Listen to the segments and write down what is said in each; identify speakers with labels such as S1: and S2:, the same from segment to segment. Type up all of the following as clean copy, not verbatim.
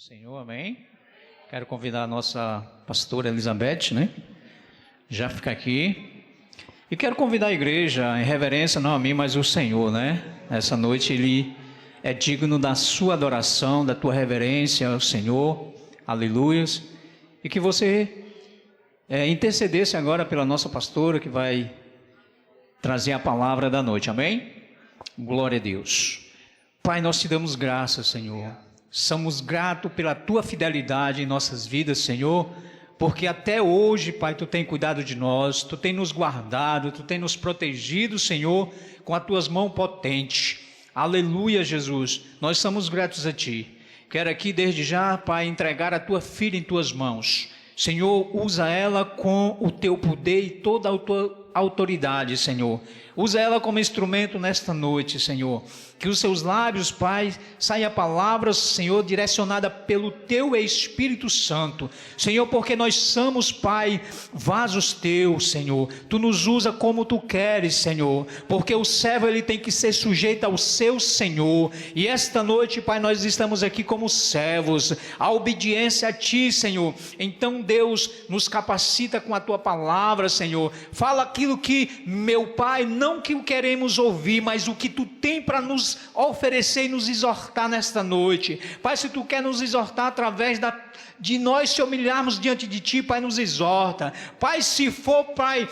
S1: Senhor, amém. Quero convidar a nossa pastora Elizabeth, já fica aqui. E quero convidar a igreja, em reverência, não a mim, mas o Senhor, Essa noite Ele é digno da sua adoração, da tua reverência ao Senhor, aleluias. E que você intercedesse agora pela nossa pastora, que vai trazer a palavra da noite, amém? Glória a Deus. Pai, nós te damos graças, Senhor. Somos gratos pela tua fidelidade em nossas vidas, Senhor, porque até hoje, Pai, tu tem cuidado de nós, tu tem nos guardado, tu tem nos protegido, Senhor, com as tuas mãos potentes. Aleluia, Jesus. Nós somos gratos a ti. Quero aqui desde já, Pai, entregar a tua filha em tuas mãos. Senhor, usa ela com o teu poder e toda a tua autoridade, Senhor. Usa ela como instrumento nesta noite, Senhor. Que os seus lábios, Pai, saia palavras, Senhor, direcionada pelo teu Espírito Santo. Senhor, porque nós somos, Pai, vasos teus, Senhor. Tu nos usa como tu queres, Senhor. Porque o servo, ele tem que ser sujeito ao seu Senhor. E esta noite, Pai, nós estamos aqui como servos. A obediência a ti, Senhor. Então, Deus, nos capacita com a tua palavra, Senhor. Fala aquilo que, meu Pai, não que o queremos ouvir, mas o que tu tem para nos oferecer e nos exortar nesta noite. Pai, se tu quer nos exortar através de nós se humilharmos diante de ti, Pai, nos exorta. Pai, se for, Pai,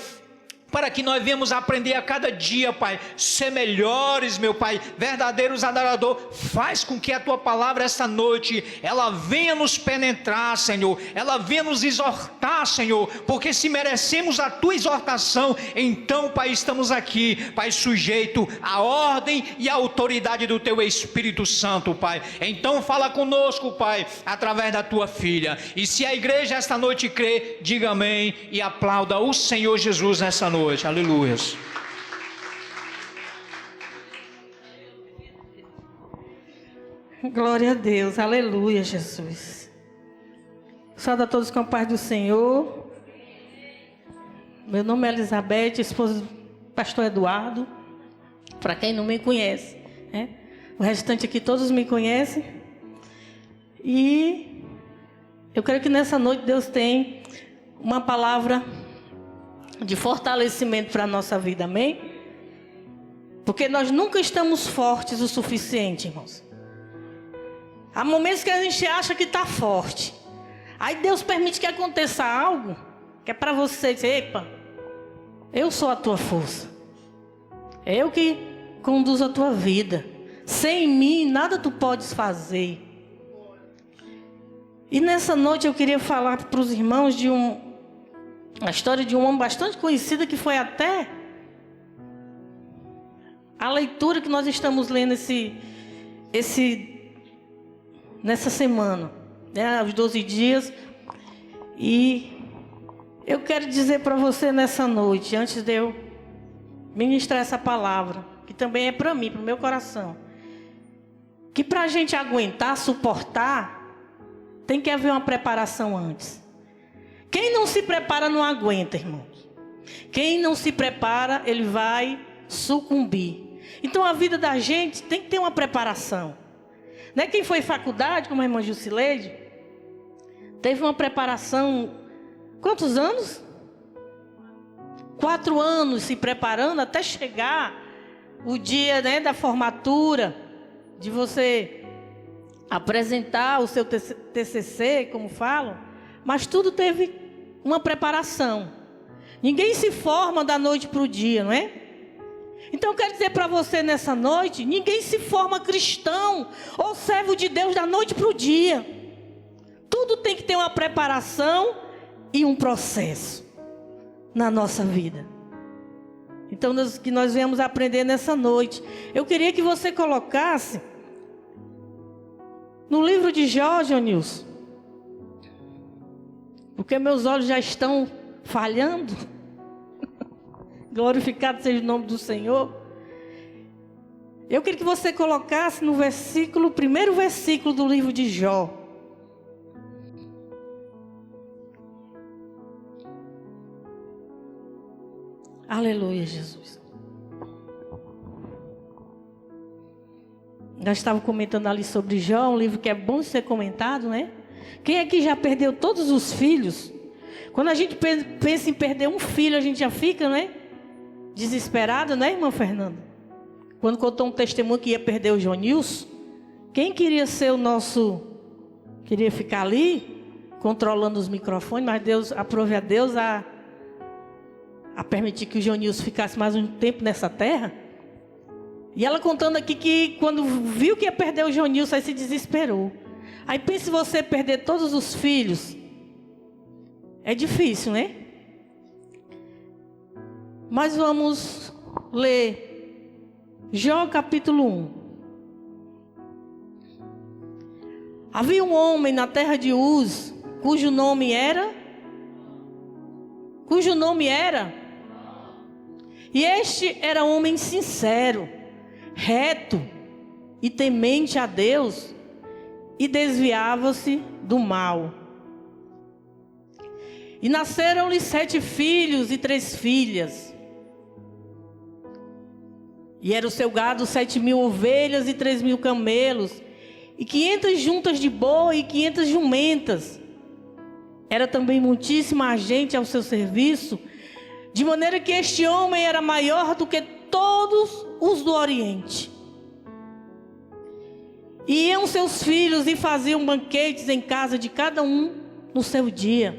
S1: para que nós venhamos aprender a cada dia, Pai, ser melhores, meu Pai, verdadeiros adoradores, faz com que a tua palavra esta noite, ela venha nos penetrar, Senhor, ela venha nos exortar, Senhor, porque se merecemos a tua exortação, então, Pai, estamos aqui, Pai, sujeito à ordem e à autoridade do teu Espírito Santo, Pai. Então fala conosco, Pai, através da tua filha, e se a igreja esta noite crê, diga amém e aplauda o Senhor Jesus nessa noite. Aleluias.
S2: Glória a Deus, aleluia, Jesus. Saúde a todos com a paz do Senhor. Meu nome é Elizabeth, esposa do pastor Eduardo. Para quem não me conhece, o restante aqui todos me conhecem. E eu creio que nessa noite Deus tem uma palavra de fortalecimento para a nossa vida, amém? Porque nós nunca estamos fortes o suficiente, irmãos. Há momentos que a gente acha que está forte. Aí Deus permite que aconteça algo que é para você dizer: epa, eu sou a tua força. É eu que conduzo a tua vida. Sem mim, nada tu podes fazer. E nessa noite eu queria falar para os irmãos de a história de um homem bastante conhecido, que foi até a leitura que nós estamos lendo nessa semana, os 12 dias. E eu quero dizer para você nessa noite, antes de eu ministrar essa palavra, que também é para mim, para o meu coração, que para a gente aguentar, suportar, tem que haver uma preparação antes. Quem não se prepara não aguenta, irmãos. Quem não se prepara, ele vai sucumbir. Então a vida da gente tem que ter uma preparação. Não é quem foi em faculdade, como a irmã Jusileide, teve uma preparação, quantos anos? 4 anos se preparando até chegar o dia, da formatura, de você apresentar o seu TCC, como falam. Mas tudo teve uma preparação. Ninguém se forma da noite para o dia, não é? Então eu quero dizer para você nessa noite: ninguém se forma cristão ou servo de Deus da noite para o dia. Tudo tem que ter uma preparação e um processo na nossa vida. Então que nós viemos aprender nessa noite. Eu queria que você colocasse no livro de Jó, Nilson, porque meus olhos já estão falhando. Glorificado seja o nome do Senhor. Eu queria que você colocasse no primeiro versículo do livro de Jó. Aleluia, Jesus. Nós estávamos comentando ali sobre Jó, um livro que é bom de ser comentado, né? Quem aqui já perdeu todos os filhos? Quando a gente pensa em perder um filho, a gente já fica, né? Desesperado, né, irmã Fernanda? Quando contou um testemunho que ia perder o Jonilson, quem queria ser o nosso... Queria ficar ali, controlando os microfones, mas Deus, aprove a Deus a permitir que o Jonilson ficasse mais um tempo nessa terra. E ela contando aqui que quando viu que ia perder o Jonilson, aí se desesperou. Aí pense você perder todos os filhos. É difícil, né? Mas vamos ler Jó capítulo 1. Havia um homem na terra de Uz, cujo nome era... E este era homem sincero, reto e temente a Deus, e desviava-se do mal. E nasceram-lhe 7 filhos e 3 filhas. E era o seu gado 7.000 ovelhas e 3.000 camelos, e 500 juntas de boi e 500 jumentas. Era também muitíssima gente ao seu serviço, de maneira que este homem era maior do que todos os do Oriente. E iam seus filhos e faziam banquetes em casa de cada um no seu dia.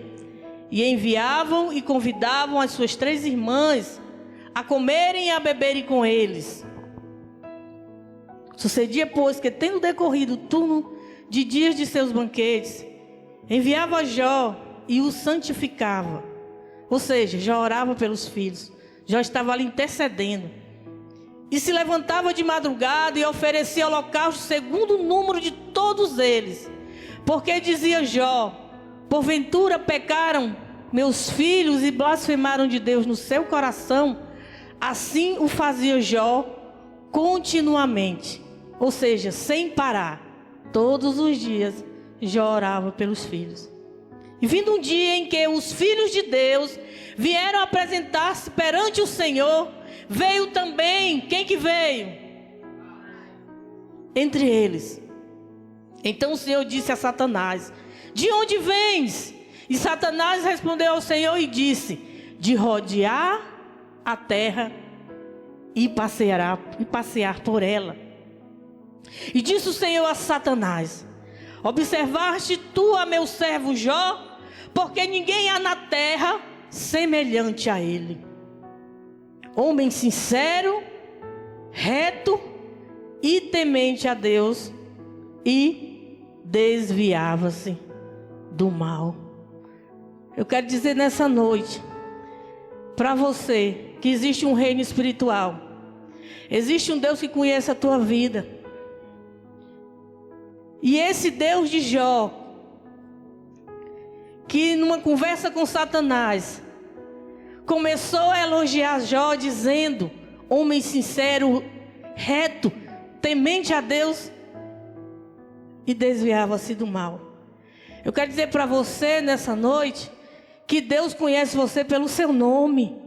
S2: E enviavam e convidavam as suas 3 irmãs a comerem e a beberem com eles. Sucedia, pois, que tendo decorrido o turno de dias de seus banquetes, enviava Jó e o santificava. Ou seja, Jó orava pelos filhos. Jó estava ali intercedendo. E se levantava de madrugada e oferecia holocausto segundo o número de todos eles. Porque dizia Jó: porventura pecaram meus filhos e blasfemaram de Deus no seu coração. Assim o fazia Jó continuamente. Ou seja, sem parar. Todos os dias Jó orava pelos filhos. E vindo um dia em que os filhos de Deus vieram apresentar-se perante o Senhor, veio também, quem que veio? Entre eles. Então o Senhor disse a Satanás: de onde vens? E Satanás respondeu ao Senhor e disse: de rodear a terra e passear por ela. E disse o Senhor a Satanás: observaste tu a meu servo Jó? Porque ninguém há na terra semelhante a ele. Homem sincero, reto e temente a Deus, e desviava-se do mal. Eu quero dizer nessa noite para você que existe um reino espiritual. Existe um Deus que conhece a tua vida. E esse Deus de Jó, que numa conversa com Satanás, começou a elogiar Jó, dizendo: homem sincero, reto, temente a Deus, e desviava-se do mal. Eu quero dizer para você nessa noite, que Deus conhece você pelo seu nome.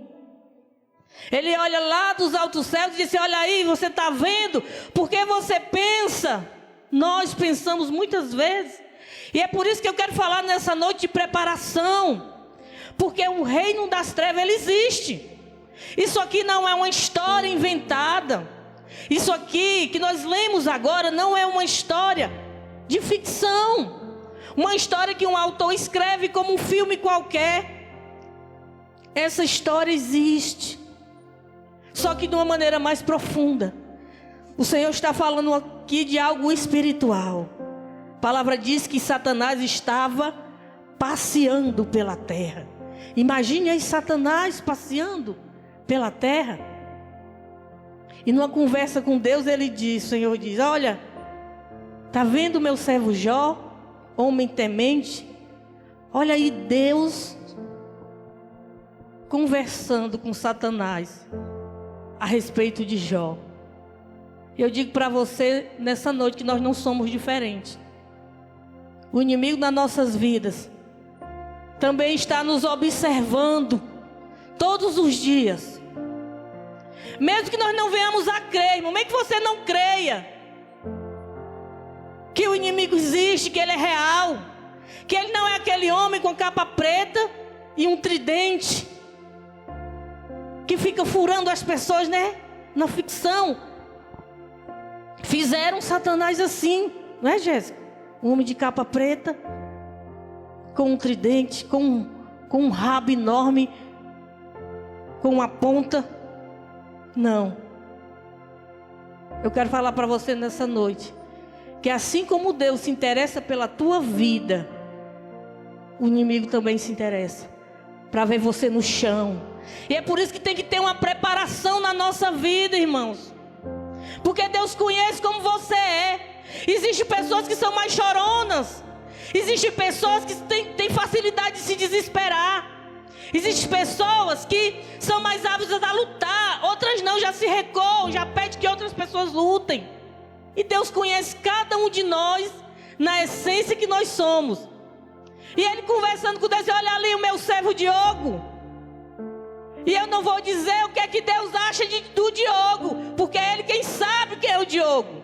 S2: Ele olha lá dos altos céus e diz: olha aí, você está vendo? Porque você pensa. Nós pensamos muitas vezes. E é por isso que eu quero falar nessa noite de preparação. Porque o reino das trevas, ele existe. Isso aqui não é uma história inventada. Isso aqui que nós lemos agora não é uma história de ficção. Uma história que um autor escreve como um filme qualquer. Essa história existe. Só que de uma maneira mais profunda. O Senhor está falando aqui de algo espiritual. A palavra diz que Satanás estava passeando pela terra. Imagine aí Satanás passeando pela terra. E numa conversa com Deus, o Senhor diz: olha, está vendo meu servo Jó, homem temente? Olha aí Deus conversando com Satanás a respeito de Jó. Eu digo para você nessa noite que nós não somos diferentes. O inimigo nas nossas vidas também está nos observando todos os dias. Mesmo que nós não venhamos a crer, irmão, mesmo que você não creia, que o inimigo existe, que ele é real, que ele não é aquele homem com capa preta e um tridente, que fica furando as pessoas, né? Na ficção. Fizeram Satanás assim, não é, Jéssica? Um homem de capa preta, com um tridente, com um rabo enorme, com uma ponta. Não. Eu quero falar para você nessa noite, que assim como Deus se interessa pela tua vida, o inimigo também se interessa para ver você no chão. E é por isso que tem que ter uma preparação na nossa vida, irmãos. Porque Deus conhece como você é. Existem pessoas que são mais choronas. Existem pessoas que têm facilidade de se desesperar. Existem pessoas que são mais ávidas a lutar. Outras não, já se recuam, já pede que outras pessoas lutem. E Deus conhece cada um de nós na essência que nós somos. E ele conversando com Deus, olha ali o meu servo Diogo. E eu não vou dizer o que é que Deus acha do Diogo, porque é ele quem sabe quem é o Diogo.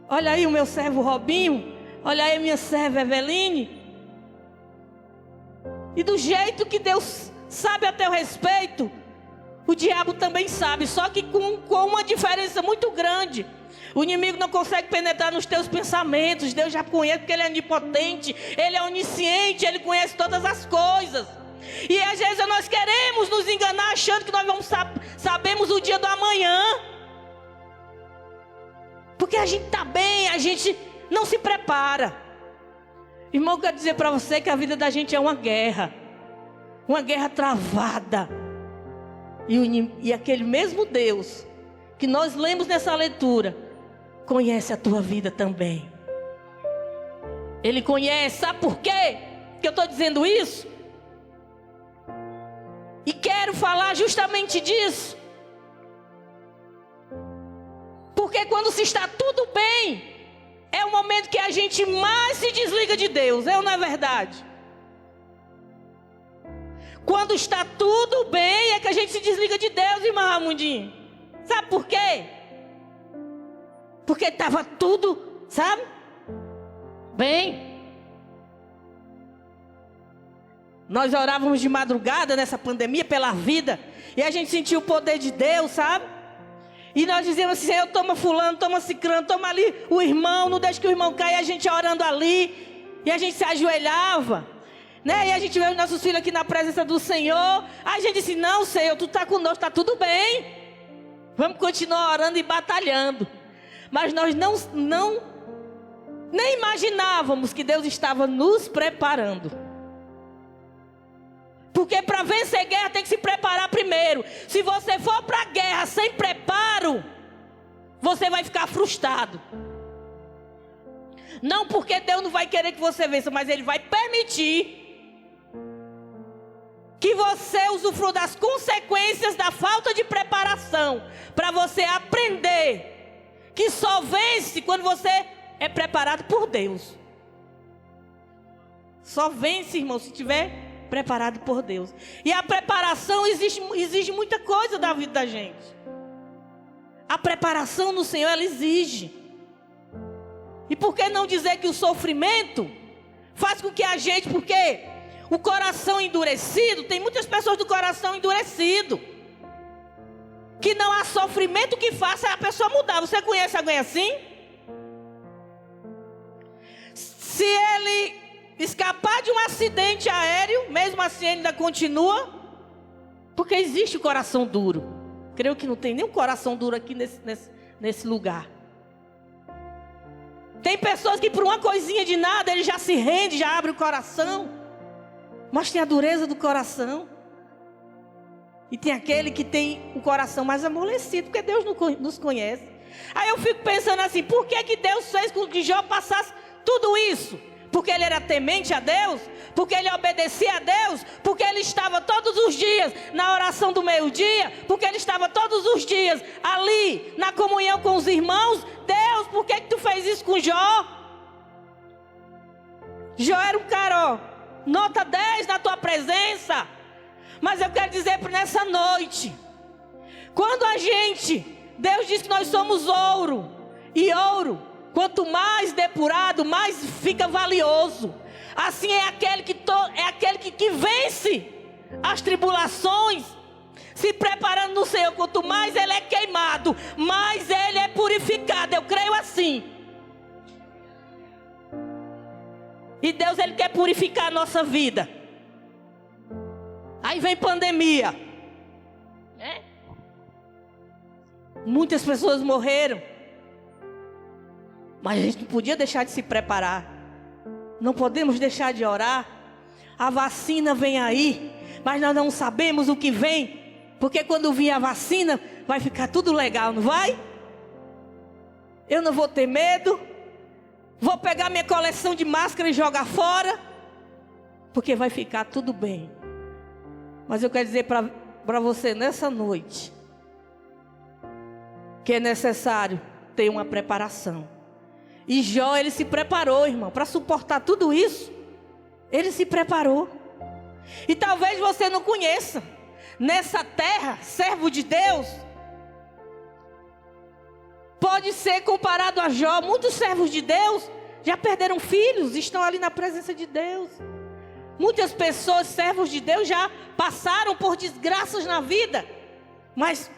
S2: Olha aí o meu servo Robinho, olha aí a minha serva Eveline. E do jeito que Deus sabe a teu respeito, o diabo também sabe, só que com uma diferença muito grande. O inimigo não consegue penetrar nos teus pensamentos. Deus já conhece, porque ele é onipotente, ele é onisciente, ele conhece todas as coisas. E às vezes nós queremos nos enganar achando que nós sabemos o dia do amanhã. Porque a gente está bem, a gente não se prepara. Irmão, eu quero dizer para você que a vida da gente é uma guerra travada. E aquele mesmo Deus que nós lemos nessa leitura conhece a tua vida também. Ele conhece, sabe por quê que eu estou dizendo isso? E quero falar justamente disso. Porque quando se está tudo bem, é o momento que a gente mais se desliga de Deus, é ou não é verdade? Quando está tudo bem, é que a gente se desliga de Deus, irmão Ramundinho. Sabe por quê? Porque estava tudo, sabe? Bem. Nós orávamos de madrugada nessa pandemia pela vida. E a gente sentiu o poder de Deus, sabe? E nós dizíamos assim, Senhor, toma fulano, toma cicrano, toma ali o irmão, não deixa que o irmão caia. A gente orando ali. E a gente se ajoelhava. Né? E a gente vê os nossos filhos aqui na presença do Senhor. Aí a gente disse, não, Senhor, tu está conosco, está tudo bem. Vamos continuar orando e batalhando. Mas nós nem imaginávamos que Deus estava nos preparando. Porque para vencer guerra tem que se preparar primeiro. Se você for para a guerra sem preparo, você vai ficar frustrado. Não porque Deus não vai querer que você vença, mas Ele vai permitir que você usufrua das consequências da falta de preparação, para você aprender que só vence quando você é preparado por Deus. Só vence, irmão, se tiver preparado por Deus. E a preparação exige muita coisa da vida da gente. A preparação no Senhor, ela exige. E por que não dizer que o sofrimento faz com que a gente, porque o coração endurecido, tem muitas pessoas do coração endurecido, que não há sofrimento que faça a pessoa mudar. Você conhece alguém assim? Se ele escapar de um acidente aéreo, mesmo assim ele ainda continua, porque existe o coração duro. Creio que não tem nenhum coração duro aqui nesse lugar. Tem pessoas que por uma coisinha de nada ele já se rende, já abre o coração, mas tem a dureza do coração. E tem aquele que tem o coração mais amolecido, porque Deus nos conhece. Aí eu fico pensando assim, por que Deus fez com que Jó passasse tudo isso? Porque ele era temente a Deus? Porque ele obedecia a Deus? Porque ele estava todos os dias na oração do meio-dia? Porque ele estava todos os dias ali na comunhão com os irmãos? Deus, por que tu fez isso com Jó? Jó era um cara, ó, nota 10 na tua presença. Mas eu quero dizer nessa noite, quando Deus diz que nós somos ouro, e ouro Quanto mais depurado, mais fica valioso. Assim é aquele que vence as tribulações, se preparando no Senhor. Quanto mais ele é queimado, mais ele é purificado. Eu creio assim. E Deus, ele quer purificar a nossa vida. Aí vem pandemia, né? Muitas pessoas morreram, mas a gente não podia deixar de se preparar. Não podemos deixar de orar. A vacina vem aí, mas nós não sabemos o que vem, porque quando vir a vacina vai ficar tudo legal, não vai? Eu não vou ter medo. Vou pegar minha coleção de máscara e jogar fora, porque vai ficar tudo bem. Mas eu quero dizer para você nessa noite, que é necessário ter uma preparação. E Jó, ele se preparou, irmão, para suportar tudo isso. Ele se preparou. E talvez você não conheça, nessa terra, servo de Deus, pode ser comparado a Jó. Muitos servos de Deus já perderam filhos, estão ali na presença de Deus. Muitas pessoas, servos de Deus, já passaram por desgraças na vida, mas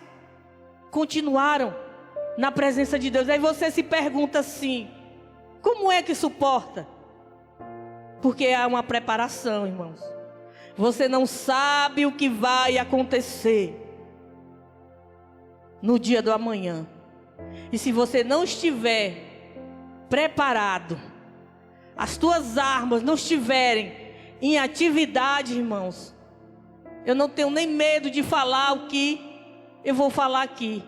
S2: continuaram na presença de Deus. Aí você se pergunta assim: como é que suporta? Porque há uma preparação, irmãos. Você não sabe o que vai acontecer no dia do amanhã. E se você não estiver preparado, as tuas armas não estiverem em atividade, irmãos, eu não tenho nem medo de falar o que eu vou falar aqui.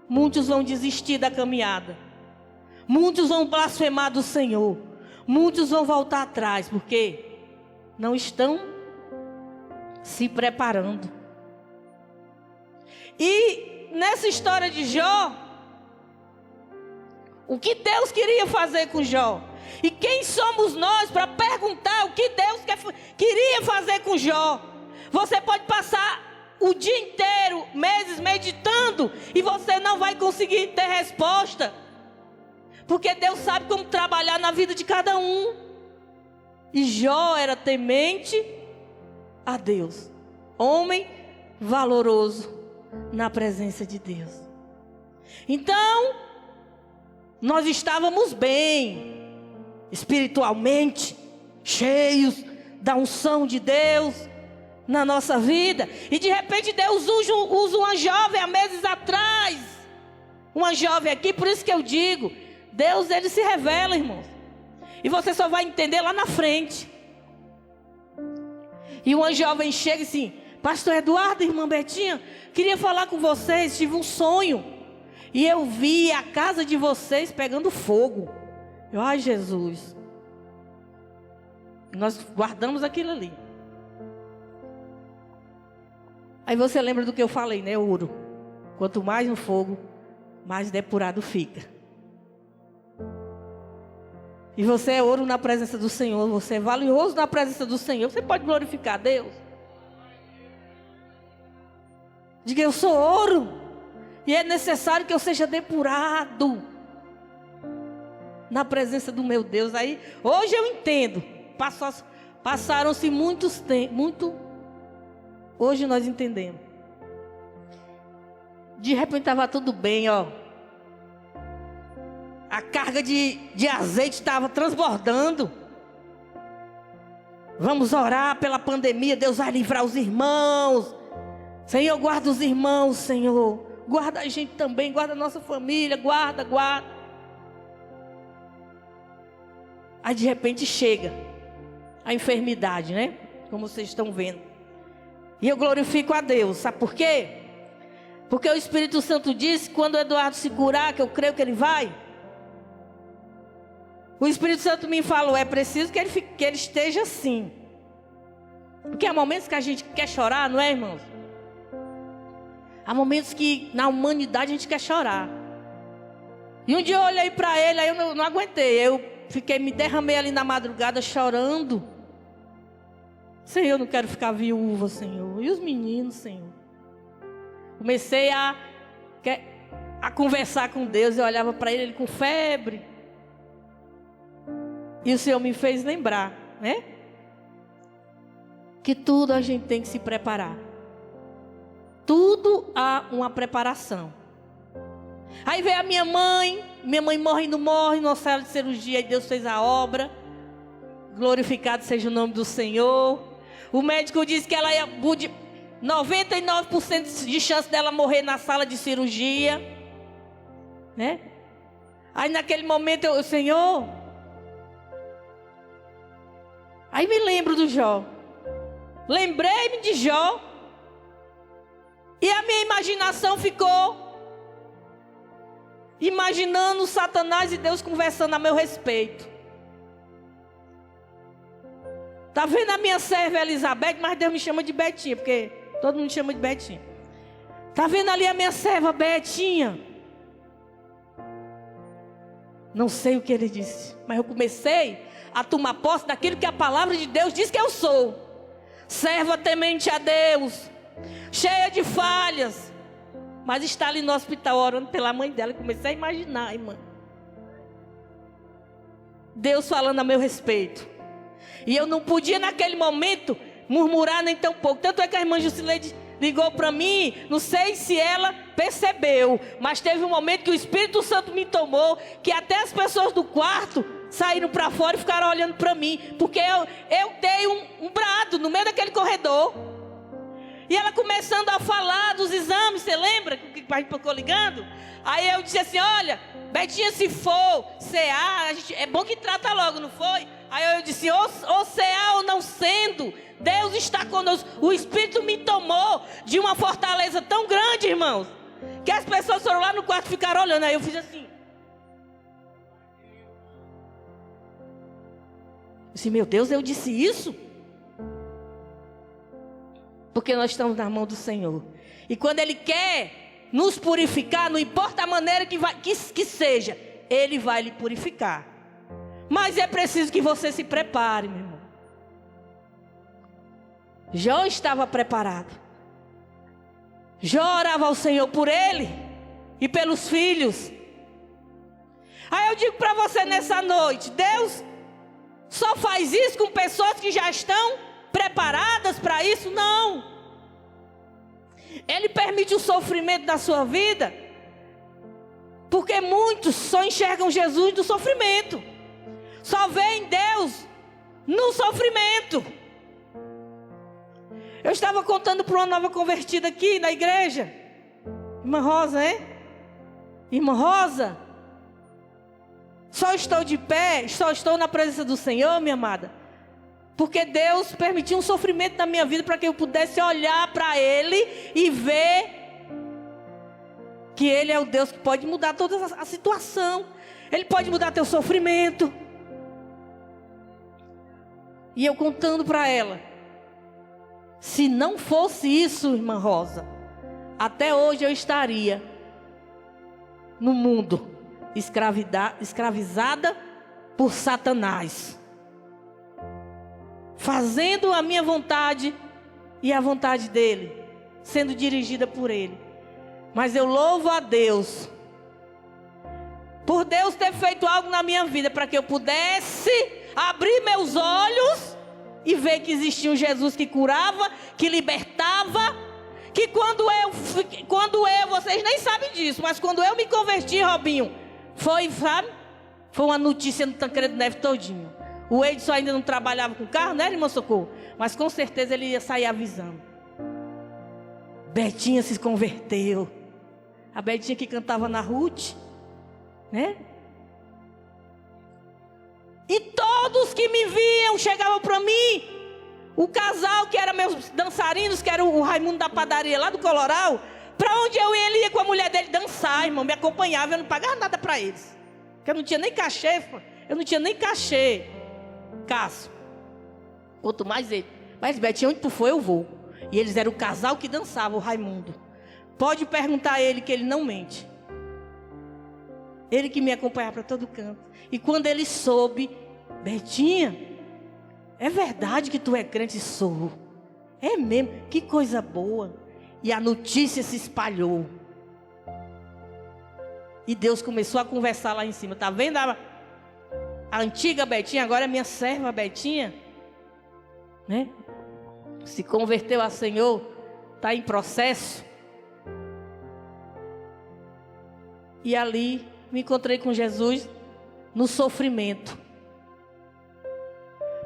S2: Muitos vão desistir da caminhada. Muitos vão blasfemar do Senhor. Muitos vão voltar atrás, porque não estão se preparando. E nessa história de Jó, o que Deus queria fazer com Jó? E quem somos nós para perguntar o que Deus queria fazer com Jó? Você pode passar o dia inteiro, meses meditando, e você não vai conseguir ter resposta. Porque Deus sabe como trabalhar na vida de cada um. E Jó era temente a Deus. Homem valoroso na presença de Deus. Então, nós estávamos bem, espiritualmente, cheios da unção de Deus na nossa vida. E de repente Deus usa uma jovem há meses atrás. Uma jovem aqui, por isso que eu digo, Deus, ele se revela, irmãos. E você só vai entender lá na frente. E uma jovem chega assim: pastor Eduardo, irmã Betinha, queria falar com vocês, tive um sonho. E eu vi a casa de vocês pegando fogo. Ai, Jesus. Nós guardamos aquilo ali. Aí você lembra do que eu falei, né? Ouro. Quanto mais no fogo, mais depurado fica. E você é ouro na presença do Senhor. Você é valioso na presença do Senhor. Você pode glorificar a Deus. Diga: eu sou ouro. E é necessário que eu seja depurado na presença do meu Deus. Aí, hoje eu entendo. Passaram-se muitos tempos. Hoje nós entendemos. De repente estava tudo bem, ó. A carga de azeite estava transbordando. Vamos orar pela pandemia. Deus vai livrar os irmãos. Senhor, guarda os irmãos, Senhor. Guarda a gente também, guarda a nossa família, guarda. Aí de repente chega a enfermidade, né? Como vocês estão vendo. E eu glorifico a Deus, sabe por quê? Porque o Espírito Santo disse, quando o Eduardo se curar, que eu creio que ele vai, o Espírito Santo me falou: é preciso que ele esteja assim. Porque há momentos que a gente quer chorar, não é, irmãos? Há momentos que na humanidade a gente quer chorar. E um dia eu olhei para ele, aí eu não aguentei. Eu me derramei ali na madrugada chorando. Senhor, eu não quero ficar viúva, Senhor. E os meninos, Senhor? Comecei a conversar com Deus. Eu olhava para ele com febre. E o Senhor me fez lembrar, né? Que tudo a gente tem que se preparar. Tudo há uma preparação. Aí veio a minha mãe morre e não morre, numa sala de cirurgia, e Deus fez a obra. Glorificado seja o nome do Senhor. O médico disse que ela ia 99% de chance dela morrer na sala de cirurgia, né? Aí naquele momento eu, Senhor, aí me lembro do Jó. Lembrei-me de Jó. E a minha imaginação ficou imaginando Satanás e Deus conversando a meu respeito. Está vendo a minha serva Elizabeth? Mas Deus me chama de Betinha, porque todo mundo chama de Betinha. Está vendo ali a minha serva Betinha? Não sei o que ele disse, mas eu comecei a tomar posse daquilo que a palavra de Deus diz que eu sou. Serva temente a Deus, cheia de falhas, mas está ali no hospital orando pela mãe dela. Comecei a imaginar, irmã, Deus falando a meu respeito. E eu não podia naquele momento murmurar nem tão pouco. Tanto é que a irmã Jusileide ligou para mim, não sei se ela percebeu, mas teve um momento que o Espírito Santo me tomou, que até as pessoas do quarto saíram para fora e ficaram olhando para mim, porque eu dei um brado no meio daquele corredor. E ela começando a falar dos exames, você lembra que a gente ficou ligando? Aí eu disse assim, olha, Betinha, se for CA, é bom que trata logo, não foi? Aí eu disse, ou CA ou não sendo, Deus está conosco. O Espírito me tomou de uma fortaleza tão grande, irmãos, que as pessoas foram lá no quarto e ficaram olhando. Aí eu fiz assim. Eu disse, meu Deus, eu disse isso? Porque nós estamos na mão do Senhor. E quando Ele quer nos purificar, não importa a maneira que seja, Ele vai lhe purificar. Mas é preciso que você se prepare, meu irmão. Jó estava preparado. Jó orava ao Senhor por ele e pelos filhos. Aí eu digo para você nessa noite, Deus só faz isso com pessoas que já estão preparadas para isso? Não. Ele permite o sofrimento da sua vida, porque muitos só enxergam Jesus do sofrimento. Só veem Deus no sofrimento. Eu estava contando para uma nova convertida aqui na igreja. Irmã Rosa, hein? Irmã Rosa, só estou de pé, só estou na presença do Senhor, minha amada, porque Deus permitiu um sofrimento na minha vida para que eu pudesse olhar para Ele e ver que Ele é o Deus que pode mudar toda a situação. Ele pode mudar teu sofrimento. E eu contando para ela, se não fosse isso, irmã Rosa, até hoje eu estaria no mundo, escravizada por Satanás, fazendo a minha vontade e a vontade dele, sendo dirigida por ele. Mas eu louvo a Deus por Deus ter feito algo na minha vida para que eu pudesse abrir meus olhos e ver que existia um Jesus que curava, que libertava, que quando eu, vocês nem sabem disso, mas quando eu me converti, Robinho, foi uma notícia no Tancredo Neves todinho. O Edson ainda não trabalhava com carro, né, irmão Socorro? Mas com certeza ele ia sair avisando. Betinha se converteu. A Betinha que cantava na Ruth, né? E todos que me viam chegavam para mim. O casal que era meus dançarinos, que era o Raimundo da padaria lá do Coloral, para onde eu ia, ele ia com a mulher dele dançar, irmão, me acompanhava, eu não pagava nada para eles. Porque eu não tinha nem cachê, Cássio. Quanto mais ele. Mas Betinha, onde tu for, eu vou. E eles eram o casal que dançava, o Raimundo. Pode perguntar a ele que ele não mente. Ele que me acompanhava para todo canto. E quando ele soube, Betinha, é verdade que tu é crente? Sou. É mesmo, que coisa boa. E a notícia se espalhou. E Deus começou a conversar lá em cima. Tá vendo a antiga Betinha, agora é minha serva Betinha, né? Se converteu ao Senhor, está em processo. E ali me encontrei com Jesus no sofrimento.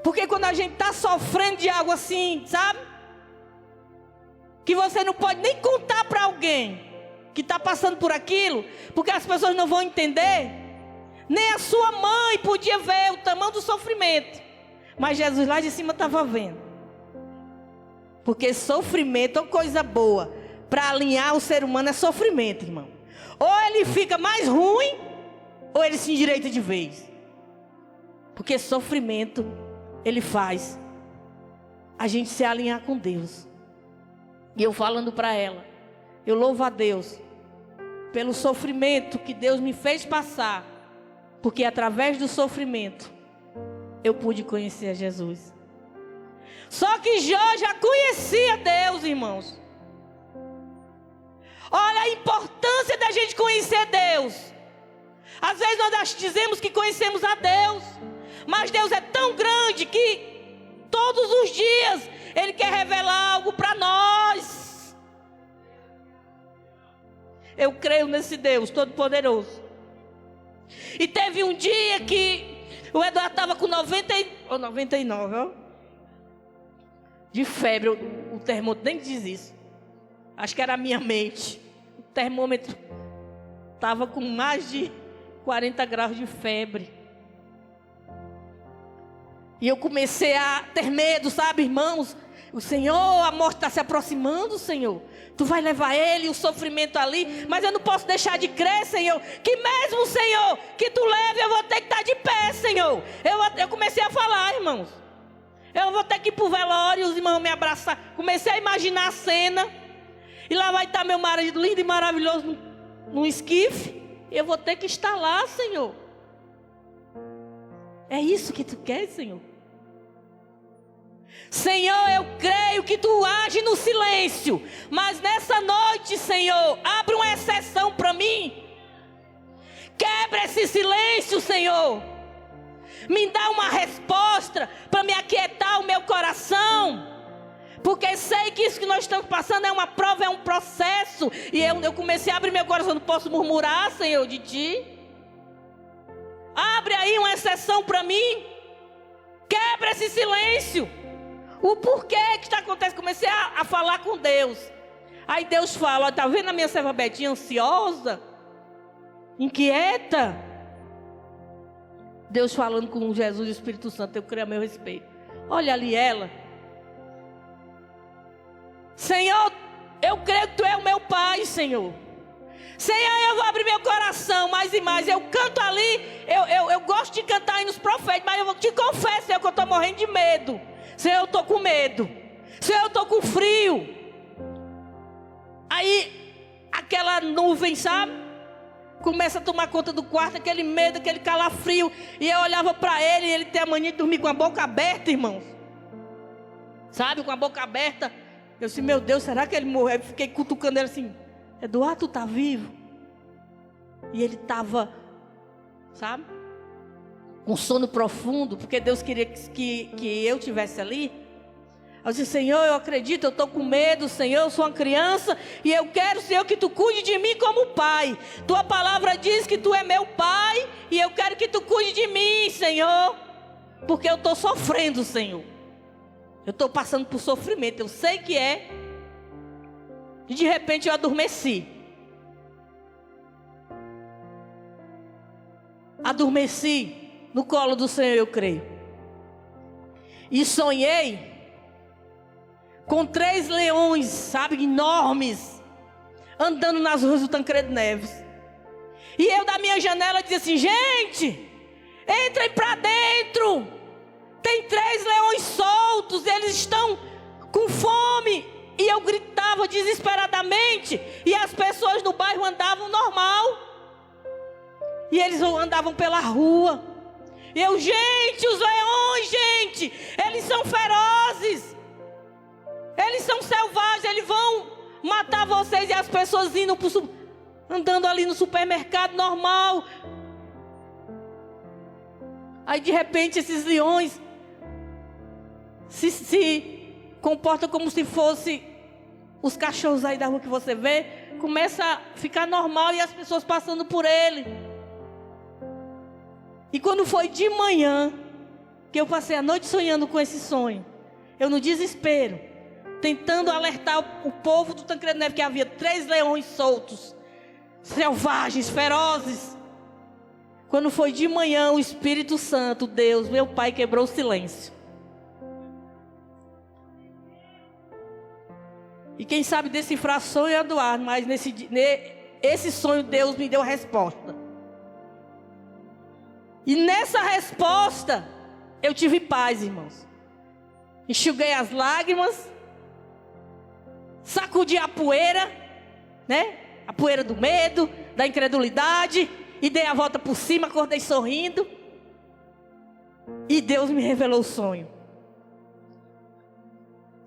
S2: Porque quando a gente está sofrendo de algo assim, sabe? Que você não pode nem contar para alguém que está passando por aquilo, porque as pessoas não vão entender. Nem a sua mãe podia ver o tamanho do sofrimento. Mas Jesus lá de cima estava vendo. Porque sofrimento é coisa boa. Para alinhar o ser humano é sofrimento, irmão. Ou ele fica mais ruim, ou ele se endireita de vez. Porque sofrimento, ele faz a gente se alinhar com Deus. E eu falando para ela, eu louvo a Deus pelo sofrimento que Deus me fez passar. Porque através do sofrimento, eu pude conhecer a Jesus. Só que Jó já conhecia Deus, irmãos. Olha a importância da gente conhecer Deus. Às vezes nós dizemos que conhecemos a Deus, mas Deus é tão grande que todos os dias Ele quer revelar algo para nós. Eu creio nesse Deus Todo-Poderoso. E teve um dia que o Eduardo estava com 99, ó, de febre. O termômetro nem diz isso. Acho que era a minha mente. O termômetro estava com mais de 40 graus de febre. E eu comecei a ter medo, sabe, irmãos? O Senhor, a morte está se aproximando, Senhor. Tu vai levar ele, o sofrimento ali. Mas eu não posso deixar de crer, Senhor. Que mesmo, Senhor, que tu leve, eu vou ter que estar de pé, Senhor. Eu comecei a falar, irmãos. Eu vou ter que ir para o velório, os irmãos me abraçar. Comecei a imaginar a cena. E lá vai estar meu marido lindo e maravilhoso num esquife. Eu vou ter que estar lá, Senhor. É isso que tu quer, Senhor? Senhor, eu creio que tu age no silêncio. Mas nessa noite, Senhor, abre uma exceção para mim. Quebra esse silêncio, Senhor. Me dá uma resposta para me aquietar o meu coração. Porque sei que isso que nós estamos passando é uma prova, é um processo. E eu comecei a abrir meu coração. Não posso murmurar, Senhor, de ti. Abre aí uma exceção para mim. Quebra esse silêncio. O porquê que está acontecendo? Comecei a falar com Deus. Aí Deus fala: está vendo a minha serva Betinha ansiosa? Inquieta? Deus falando com Jesus e o Espírito Santo. Eu creio a meu respeito. Olha ali ela. Senhor, eu creio que tu é o meu Pai, Senhor. Senhor, eu vou abrir meu coração mais e mais. Eu canto ali, eu gosto de cantar aí nos profetas, mas eu te confesso, Senhor, que eu estou morrendo de medo. Senhor, eu estou com medo. Senhor, eu estou com frio. Aí, aquela nuvem, sabe? Começa a tomar conta do quarto, aquele medo, aquele calafrio. E eu olhava para ele, e ele tem a mania de dormir com a boca aberta, irmãos. Sabe, com a boca aberta. Eu disse, meu Deus, será que ele morreu? Eu fiquei cutucando ele assim: Eduardo, tu tá vivo? E ele estava, sabe, com sono profundo, porque Deus queria que eu estivesse ali. Eu disse, Senhor, eu acredito, eu estou com medo, Senhor, eu sou uma criança, e eu quero, Senhor, que tu cuide de mim como pai. Tua palavra diz que tu é meu pai, e eu quero que tu cuide de mim, Senhor, porque eu estou sofrendo, Senhor. Eu estou passando por sofrimento, eu sei que é. E de repente eu adormeci. Adormeci no colo do Senhor, eu creio. E sonhei com 3 leões, sabe, enormes, andando nas ruas do Tancredo Neves. E eu da minha janela dizia assim: gente, entrem para dentro. Tem 3 leões soltos, eles estão com fome. E eu gritava desesperadamente, e as pessoas no bairro andavam normal. E eles andavam pela rua. E eu, gente, os leões, gente, eles são ferozes. Eles são selvagens, eles vão matar vocês. E as pessoas indo andando ali no supermercado normal. Aí de repente esses leões se comportam como se fosse os cachorros aí da rua que você vê. Começa a ficar normal e as pessoas passando por ele. E quando foi de manhã, que eu passei a noite sonhando com esse sonho, eu no desespero, tentando alertar o povo do Tancredo Neves que havia 3 leões soltos, selvagens, ferozes. Quando foi de manhã, o Espírito Santo, Deus, meu Pai, quebrou o silêncio. E quem sabe decifrar sonho é Eduardo, mas esse sonho Deus me deu a resposta. E nessa resposta, eu tive paz, irmãos. Enxuguei as lágrimas, sacudi a poeira, né? A poeira do medo, da incredulidade, e dei a volta por cima, acordei sorrindo. E Deus me revelou o sonho.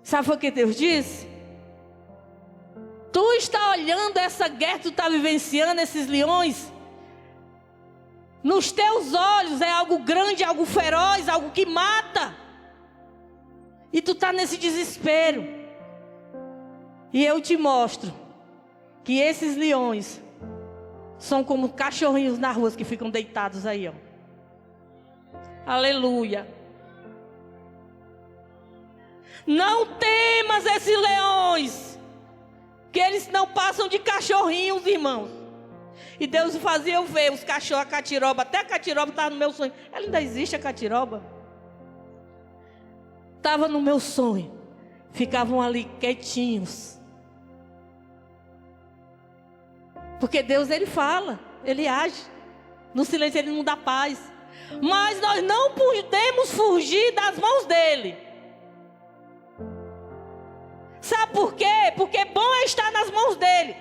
S2: Sabe o que Deus disse? Tu está olhando essa guerra que tu está vivenciando, esses leões. Nos teus olhos é algo grande, algo feroz, algo que mata. E tu está nesse desespero. E eu te mostro que esses leões são como cachorrinhos na rua que ficam deitados aí, ó. Aleluia. Não temas esses leões, que eles não passam de cachorrinhos, irmãos. E Deus fazia eu ver os cachorros, a catiroba. Até a catiroba estava no meu sonho. Ela ainda existe, a catiroba? Estava no meu sonho. Ficavam ali quietinhos. Porque Deus, Ele fala, Ele age. No silêncio Ele não dá paz. Mas nós não podemos fugir das mãos dEle. Sabe por quê? Porque bom é estar nas mãos dEle.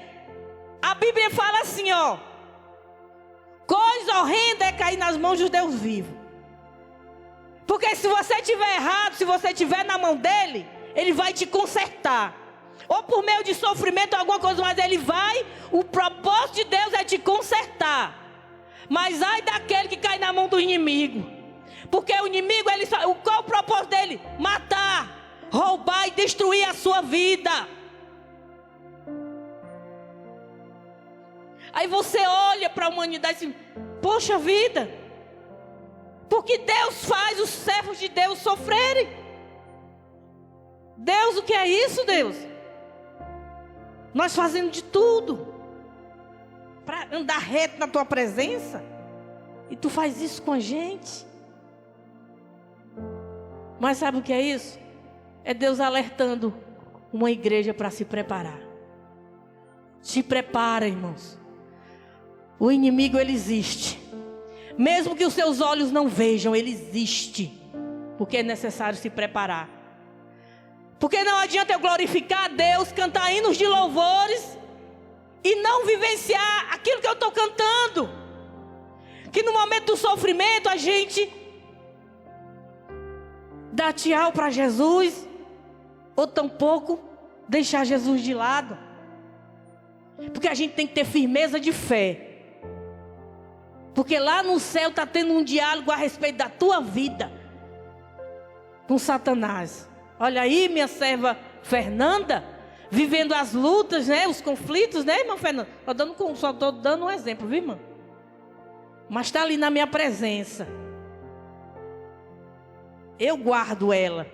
S2: A Bíblia fala assim, ó. Coisa horrenda é cair nas mãos de Deus vivo. Porque se você estiver errado, se você estiver na mão dEle, Ele vai te consertar. Ou por meio de sofrimento, alguma coisa, mas Ele vai. O propósito de Deus é te consertar. Mas ai daquele que cai na mão do inimigo. Porque o inimigo, qual é o propósito dele? Matar, roubar e destruir a sua vida. Aí você olha para a humanidade e diz, poxa vida, porque Deus faz os servos de Deus sofrerem. Deus, o que é isso, Deus? Nós fazendo de tudo para andar reto na tua presença, e tu faz isso com a gente. Mas sabe o que é isso? É Deus alertando uma igreja para se preparar. Se prepara, irmãos. O inimigo, ele existe. Mesmo que os seus olhos não vejam, ele existe. Porque é necessário se preparar. Porque não adianta eu glorificar a Deus, cantar hinos de louvores e não vivenciar aquilo que eu estou cantando. Que no momento do sofrimento a gente dá tchau para Jesus, ou tampouco deixar Jesus de lado. Porque a gente tem que ter firmeza de fé. Porque lá no céu está tendo um diálogo a respeito da tua vida com Satanás. Olha aí, minha serva Fernanda, vivendo as lutas, né, os conflitos, né, irmã Fernanda? Só estou dando um exemplo, viu, irmã? Mas está ali na minha presença. Eu guardo ela.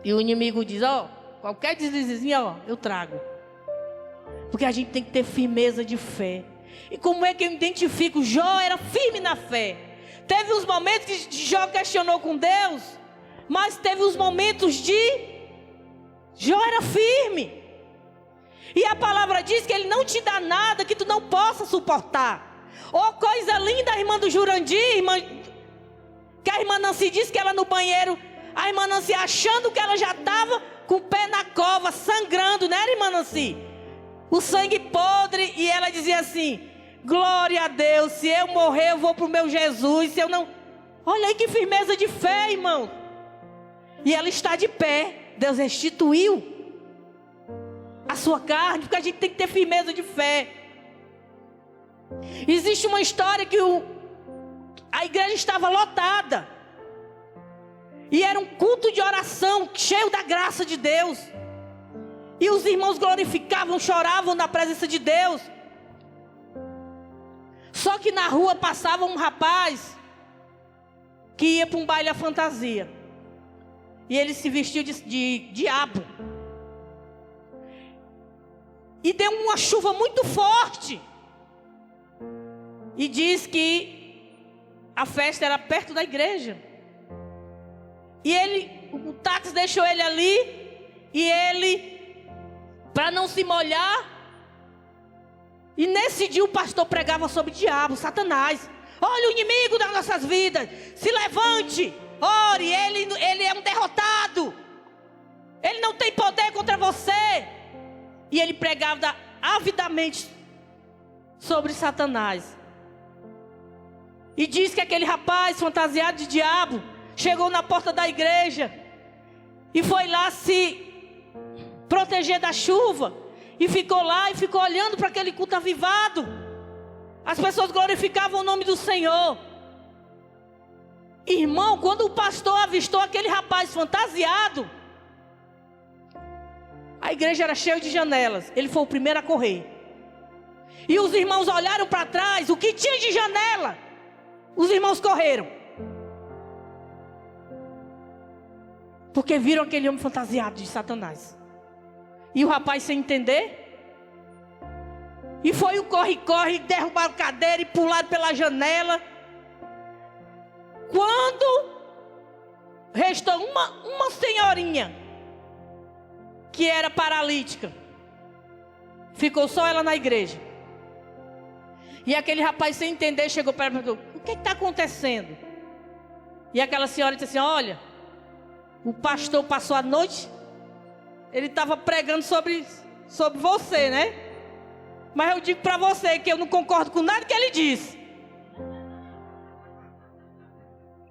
S2: E o inimigo diz, ó, qualquer deslizezinho, ó, eu trago. Porque a gente tem que ter firmeza de fé. E como é que eu identifico? Jó era firme na fé. Teve uns momentos que Jó questionou com Deus, mas teve os momentos de Jó era firme. E a palavra diz que Ele não te dá nada que tu não possa suportar. Oh, coisa linda, a irmã do Jurandir, que a irmã Nancy disse que ela no banheiro, a irmã Nancy achando que ela já estava com o pé na cova, sangrando, né, irmã Nancy? O sangue podre, e ela dizia assim, glória a Deus, se eu morrer eu vou para o meu Jesus, se eu não... Olha aí que firmeza de fé, irmão. E ela está de pé. Deus restituiu a sua carne, porque a gente tem que ter firmeza de fé. Existe uma história que A igreja estava lotada. E era um culto de oração, cheio da graça de Deus. E os irmãos glorificavam, choravam na presença de Deus. Só que na rua passava um rapaz que ia para um baile à fantasia. E ele se vestiu de diabo. E deu uma chuva muito forte. E diz que a festa era perto da igreja. E o táxi deixou ele ali. E ele, para não se molhar. E nesse dia o pastor pregava sobre o diabo, Satanás. Olha o inimigo das nossas vidas. Se levante, ore, ele é um derrotado. Ele não tem poder contra você. E ele pregava avidamente sobre Satanás. E diz que aquele rapaz fantasiado de diabo chegou na porta da igreja e foi lá se proteger da chuva. E ficou lá e ficou olhando para aquele culto avivado. As pessoas glorificavam o nome do Senhor. Irmão, quando o pastor avistou aquele rapaz fantasiado, a igreja era cheia de janelas. Ele foi o primeiro a correr. E os irmãos olharam para trás, o que tinha de janela? Os irmãos correram. Porque viram aquele homem fantasiado de Satanás. E o rapaz sem entender. E foi o corre-corre, derrubaram cadeira e pularam pela janela. Quando restou uma senhorinha que era paralítica. Ficou só ela na igreja. E aquele rapaz sem entender chegou para ela e perguntou: o que está acontecendo? E aquela senhora disse assim: olha, o pastor passou a noite, ele estava pregando sobre você, né? Mas eu digo para você que eu não concordo com nada que ele disse.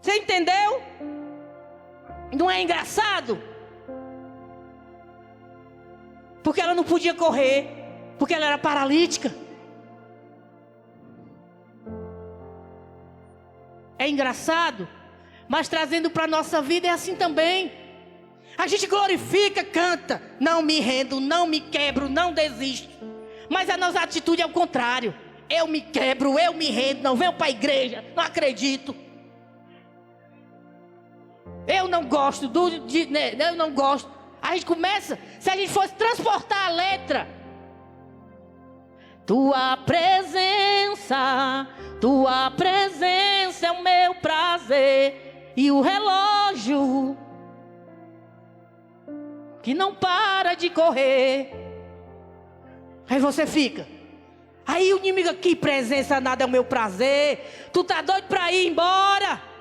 S2: Você entendeu? Não é engraçado? Porque ela não podia correr, porque ela era paralítica. É engraçado, mas trazendo para a nossa vida é assim também. A gente glorifica, canta, não me rendo, não me quebro, não desisto. Mas a nossa atitude é o contrário. Eu me quebro, eu me rendo, não venho para a igreja, não acredito. Eu não gosto, eu não gosto. A gente começa, se a gente fosse transportar a letra. Tua presença é o meu prazer. E o relógio que não para de correr. Aí você fica. Aí o inimigo aqui, presença nada é o meu prazer. Tu tá doido para ir embora.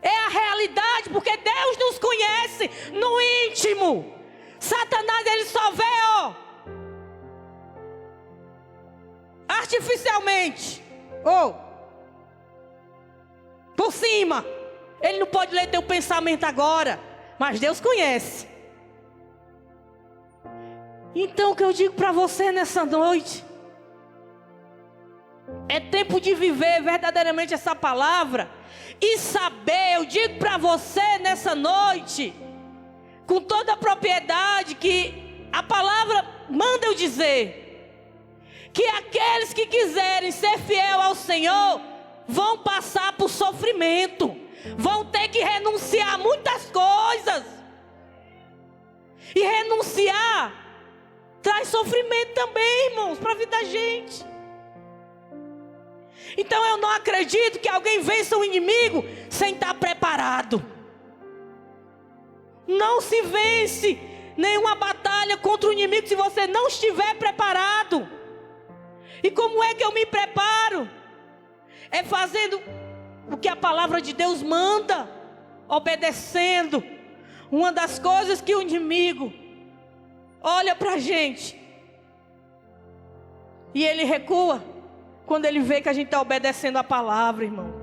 S2: É a realidade, porque Deus nos conhece no íntimo. Satanás, ele só vê, artificialmente, por cima. Ele não pode ler teu pensamento agora, mas Deus conhece. Então o que eu digo para você nessa noite, é tempo de viver verdadeiramente essa palavra. E saber, eu digo para você nessa noite, com toda a propriedade, que a palavra manda eu dizer, que aqueles que quiserem ser fiel ao Senhor, vão passar por sofrimento, vão ter que renunciar a muitas coisas. E renunciar traz sofrimento também, irmãos, para a vida da gente. Então eu não acredito que alguém vença o inimigo sem estar preparado. Não se vence nenhuma batalha contra o inimigo se você não estiver preparado. E como é que eu me preparo? É fazendo o que a palavra de Deus manda, obedecendo. Uma das coisas que o inimigo olha para a gente e ele recua quando ele vê que a gente está obedecendo a palavra, irmão.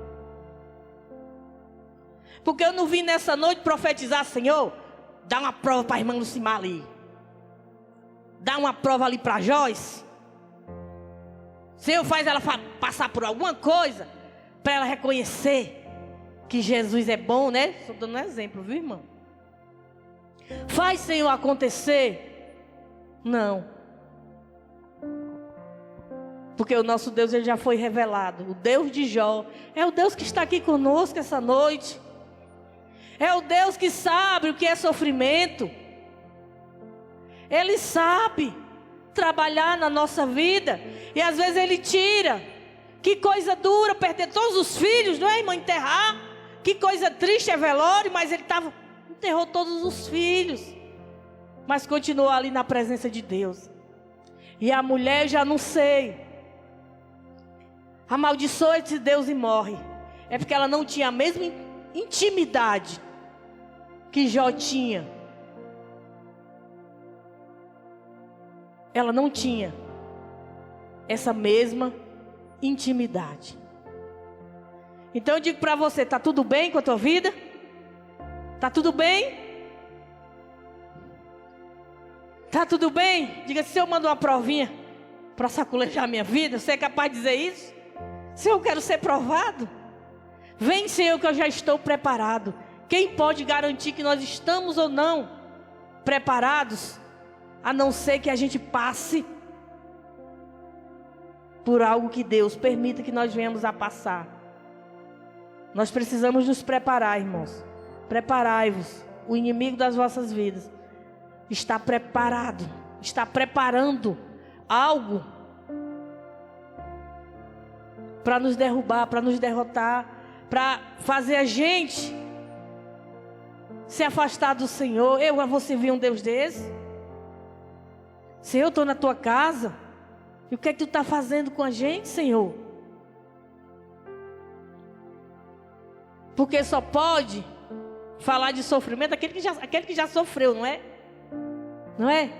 S2: Porque eu não vim nessa noite profetizar: Senhor, dá uma prova para a irmã Lucimar ali, dá uma prova ali para Joyce. Senhor, faz ela passar por alguma coisa para ela reconhecer que Jesus é bom, né? Estou dando um exemplo, viu, irmão? Faz, Senhor, acontecer? Não. Porque o nosso Deus, ele já foi revelado. O Deus de Jó é o Deus que está aqui conosco essa noite. É o Deus que sabe o que é sofrimento. Ele sabe trabalhar na nossa vida. E às vezes ele tira. Que coisa dura perder todos os filhos, não é, irmão? Enterrar. Que coisa triste é velório, mas ele enterrou todos os filhos. Mas continuou ali na presença de Deus. E a mulher, eu já não sei. Amaldiçoa esse Deus e morre. É porque ela não tinha a mesma intimidade que Jó tinha. Ela não tinha essa mesma intimidade. Então eu digo para você, tá tudo bem com a tua vida? Tá tudo bem? Tá tudo bem? Diga, se eu mando uma provinha para saculejar a minha vida, você é capaz de dizer isso? Se eu quero ser provado, vem, Senhor, que eu já estou preparado. Quem pode garantir que nós estamos ou não preparados, a não ser que a gente passe por algo que Deus permita que nós venhamos a passar. Nós precisamos nos preparar, irmãos. Preparai-vos. O inimigo das vossas vidas está preparado, está preparando algo para nos derrubar, para nos derrotar, para fazer a gente se afastar do Senhor. Eu vou servir um Deus desse? Senhor, eu estou na tua casa. E o que é que tu está fazendo com a gente, Senhor? Porque só pode falar de sofrimento aquele que já sofreu, não é? Não é?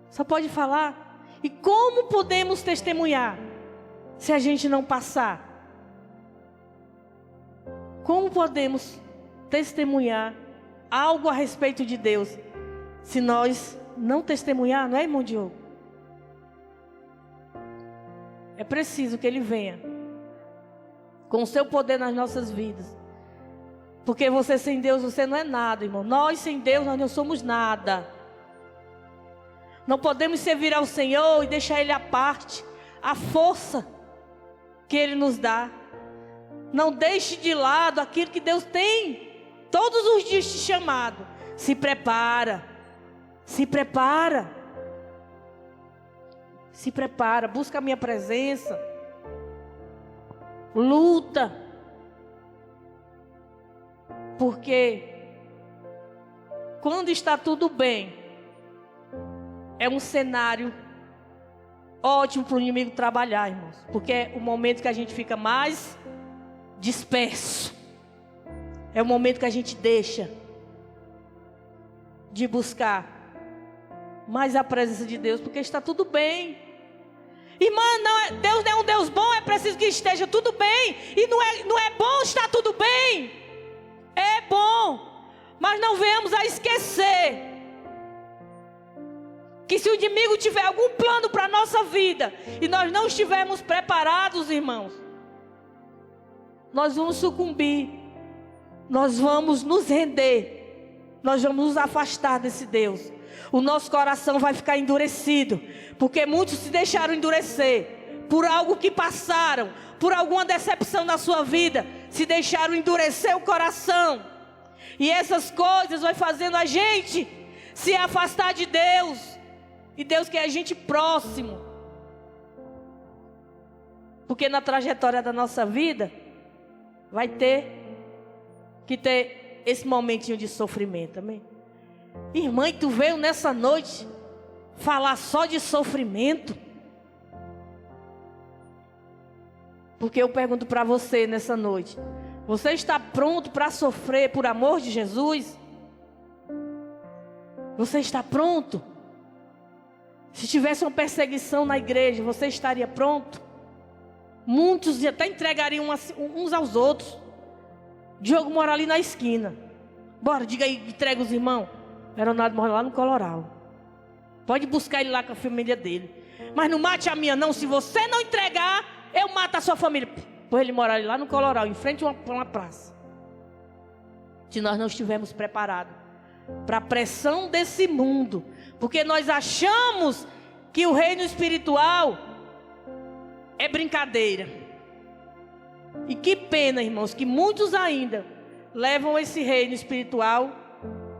S2: Só pode falar. E como podemos testemunhar se a gente não passar? Como podemos testemunhar algo a respeito de Deus se nós não testemunhar, não é, irmão Diogo? É preciso que Ele venha com o seu poder nas nossas vidas. Porque você sem Deus, você não é nada, irmão. Nós sem Deus, nós não somos nada. Não podemos servir ao Senhor e deixar Ele à parte. A força que Ele nos dá. Não deixe de lado aquilo que Deus tem todos os dias te chamado. Se prepara. Se prepara. Se prepara. Busca a minha presença. Luta. Porque quando está tudo bem, é um cenário ótimo para o inimigo trabalhar, irmãos. Porque é o momento que a gente fica mais disperso. É o momento que a gente deixa de buscar mais a presença de Deus, porque está tudo bem. Irmã, Deus não é um Deus bom, é preciso que esteja tudo bem. E não é bom estar tudo bem. É bom, mas não venhamos a esquecer que se o inimigo tiver algum plano para a nossa vida e nós não estivermos preparados, irmãos, nós vamos sucumbir, nós vamos nos render, nós vamos nos afastar desse Deus. O nosso coração vai ficar endurecido, porque muitos se deixaram endurecer por algo que passaram, por alguma decepção na sua vida, se deixaram endurecer o coração. E essas coisas vão fazendo a gente se afastar de Deus. E Deus quer a gente próximo. Porque na trajetória da nossa vida vai ter que ter esse momentinho de sofrimento, amém? Irmã, e tu veio nessa noite falar só de sofrimento? Porque eu pergunto para você nessa noite: você está pronto para sofrer por amor de Jesus? Você está pronto? Se tivesse uma perseguição na igreja, você estaria pronto? Muitos até entregariam uns aos outros. Diogo mora ali na esquina. Bora, diga aí, entrega os irmãos. Leonardo mora lá no Coloral. Pode buscar ele lá com a família dele. Mas não mate a minha não. Se você não entregar, eu mato a sua família. Pois ele mora ali lá no Coloral, em frente a uma praça. Se nós não estivermos preparados para a pressão desse mundo. Porque nós achamos que o reino espiritual é brincadeira. E que pena, irmãos, que muitos ainda levam esse reino espiritual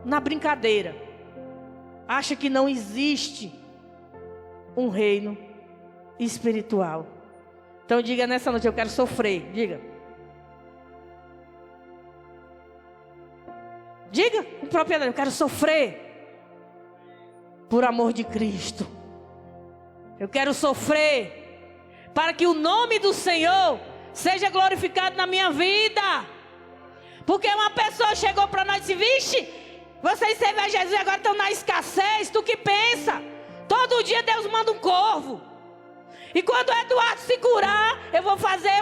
S2: na brincadeira. Acha que não existe um reino espiritual. Então diga nessa noite, eu quero sofrer. Diga. Diga com propriedade, eu quero sofrer por amor de Cristo. Eu quero sofrer para que o nome do Senhor seja glorificado na minha vida. Porque uma pessoa chegou para nós e disse: vixe, vocês servem a Jesus e agora estão na escassez. Tu que pensa? Todo dia Deus manda um corvo. E quando o Eduardo se curar, eu vou fazer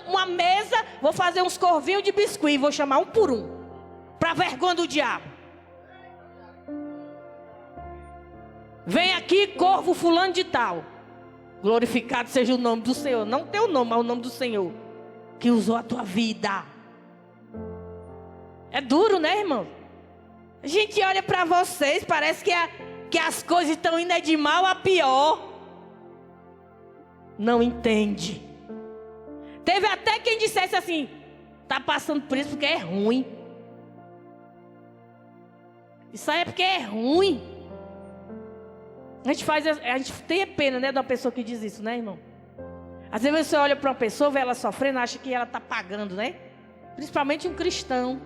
S2: uma mesa, vou fazer uns corvinhos de biscuit, vou chamar um por um, para vergonha do diabo. Vem aqui, corvo fulano de tal. Glorificado seja o nome do Senhor. Não teu nome, mas o nome do Senhor, que usou a tua vida. É duro, né, irmão? A gente olha para vocês, parece que as coisas estão indo de mal a pior. Não entende. Teve até quem dissesse assim: está passando por isso porque é ruim. Isso aí é porque é ruim. A gente tem pena, né, de uma pessoa que diz isso, né, irmão? Às vezes você olha para uma pessoa, vê ela sofrendo, acha que ela está pagando, né? Principalmente um cristão.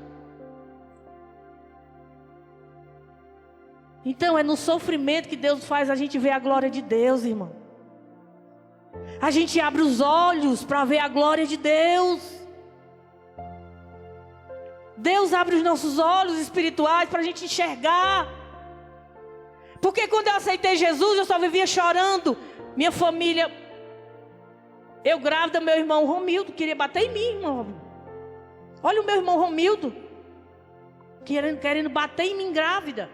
S2: Então é no sofrimento que Deus faz a gente ver a glória de Deus, irmão. A gente abre os olhos para ver a glória de Deus. Deus abre os nossos olhos espirituais para a gente enxergar. Porque quando eu aceitei Jesus, eu só vivia chorando. Minha família, eu grávida, meu irmão Romildo queria bater em mim, irmão. Olha o meu irmão Romildo querendo bater em mim grávida.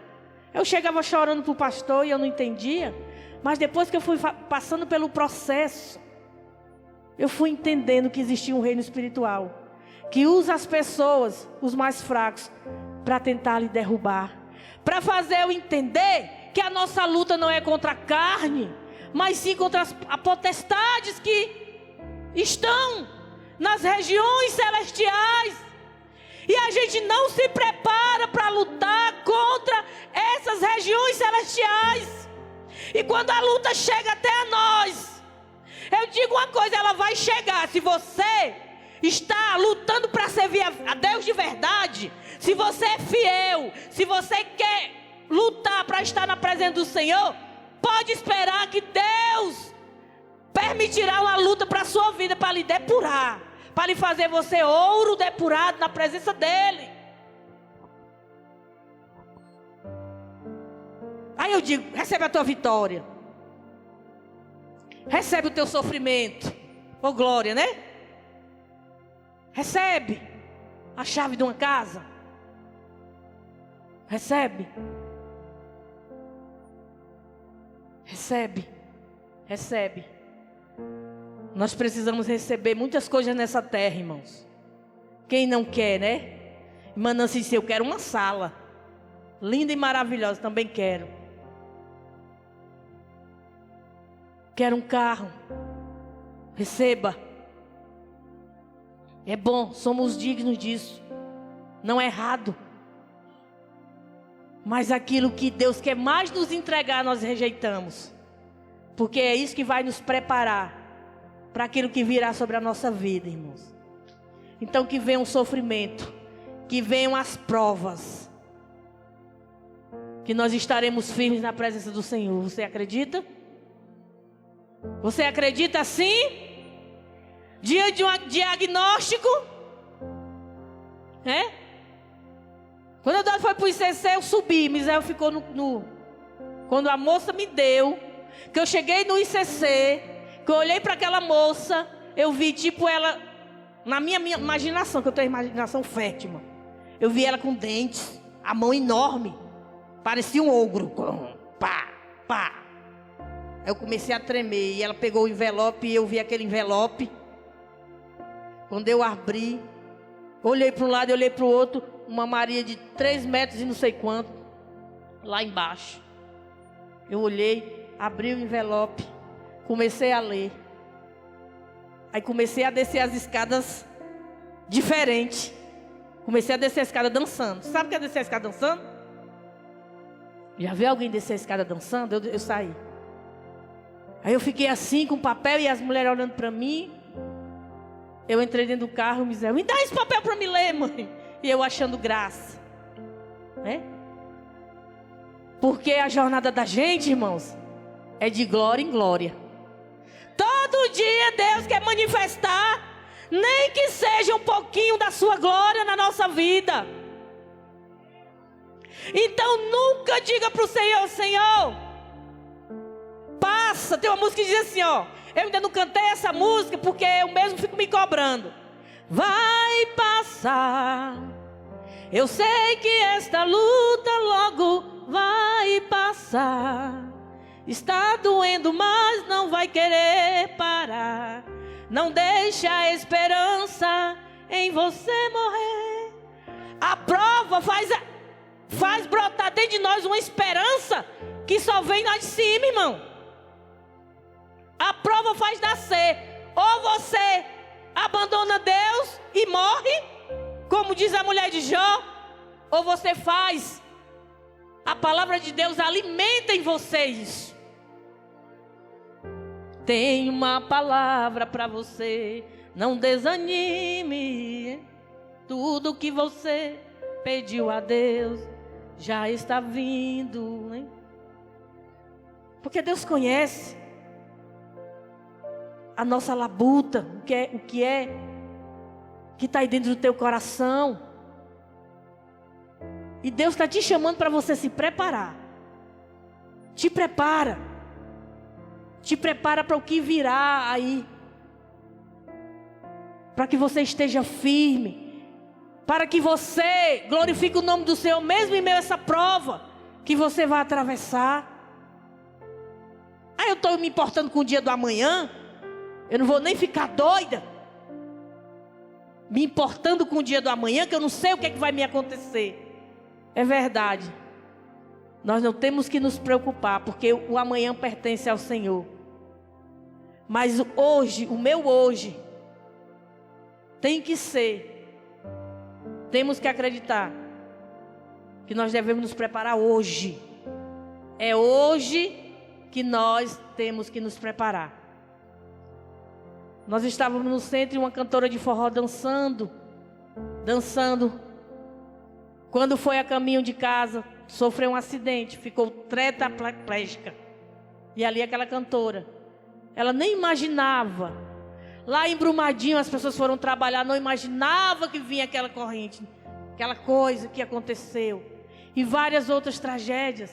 S2: Eu chegava chorando para o pastor e eu não entendia. Mas depois que eu fui passando pelo processo, eu fui entendendo que existia um reino espiritual, que usa as pessoas, os mais fracos, para tentar lhe derrubar, para fazer eu entender que a nossa luta não é contra a carne, mas sim contra as potestades que estão nas regiões celestiais. E a gente não se prepara para lutar contra essas regiões celestiais. E quando a luta chega até a nós, eu digo uma coisa, ela vai chegar. Se você está lutando para servir a Deus de verdade, se você é fiel, se você quer lutar para estar na presença do Senhor, pode esperar que Deus permitirá uma luta para a sua vida, para lhe depurar, para lhe fazer você ouro depurado na presença dEle. Aí eu digo, recebe a tua vitória. Recebe o teu sofrimento. Oh glória, né? Recebe a chave de uma casa. Recebe. Recebe. Recebe. Nós precisamos receber muitas coisas nessa terra, irmãos. Quem não quer, né? Irmã Nancy, eu quero uma sala linda e maravilhosa, também quero. Quero um carro. Receba. É bom, somos dignos disso. Não é errado. Mas aquilo que Deus quer mais nos entregar, nós rejeitamos. Porque é isso que vai nos preparar para aquilo que virá sobre a nossa vida, irmãos. Então que venha o sofrimento, que venham as provas, que nós estaremos firmes na presença do Senhor. Você acredita? Você acredita assim? Dia de um diagnóstico, quando a Dora foi para o ICC, eu subi. Misael ficou quando a moça me deu, que eu cheguei no ICC, que eu olhei para aquela moça, eu vi tipo ela, na minha imaginação, que eu tenho imaginação fértil, irmão. Eu vi ela com dentes, a mão enorme, parecia um ogro, pá, pá. Aí eu comecei a tremer. E ela pegou o envelope e eu vi aquele envelope. Quando eu abri, olhei para um lado e olhei para o outro. Uma Maria de 3 metros e não sei quanto. Lá embaixo. Eu olhei, abri o envelope. Comecei a ler. Aí comecei a descer as escadas diferente. Comecei a descer a escada dançando. Sabe o que é descer a escada dançando? Já viu alguém descer a escada dançando? Eu saí. Aí eu fiquei assim com o papel e as mulheres olhando para mim. Eu entrei dentro do carro e me disseram: me dá esse papel para me ler, mãe. E eu achando graça. Né? Porque a jornada da gente, irmãos, é de glória em glória. Todo dia Deus quer manifestar, nem que seja um pouquinho da sua glória na nossa vida. Então nunca diga para o Senhor: Senhor, passa. Tem uma música que diz assim, ó. Eu ainda não cantei essa música porque eu mesmo fico me cobrando. Vai passar. Eu sei que esta luta logo vai passar. Está doendo, mas não vai querer parar. Não deixe a esperança em você morrer. A prova faz brotar dentro de nós uma esperança que só vem lá de cima, irmão. A prova faz nascer. Ou você abandona Deus e morre, como diz a mulher de Jó, ou você faz a palavra de Deus alimenta em você isso. Tem uma palavra para você, não desanime. Tudo que você pediu a Deus já está vindo, hein? Porque Deus conhece a nossa labuta, o que está aí dentro do teu coração. E Deus está te chamando para você se preparar. Te prepara. Te prepara para o que virá aí. Para que você esteja firme. Para que você glorifique o nome do Senhor, mesmo em meio a essa prova que você vai atravessar. Ah, eu estou me importando com o dia do amanhã. Eu não vou nem ficar doida. Me importando com o dia do amanhã, que eu não sei o que é que vai me acontecer. É verdade. Nós não temos que nos preocupar, porque o amanhã pertence ao Senhor. Mas hoje, o meu hoje, tem que ser. Temos que acreditar que nós devemos nos preparar hoje. É hoje que nós temos que nos preparar. Nós estávamos no centro e uma cantora de forró dançando. Quando foi a caminho de casa, sofreu um acidente, ficou tetraplégica. E ali aquela cantora, ela nem imaginava. Lá em Brumadinho as pessoas foram trabalhar, não imaginava que vinha aquela corrente, aquela coisa que aconteceu. E várias outras tragédias.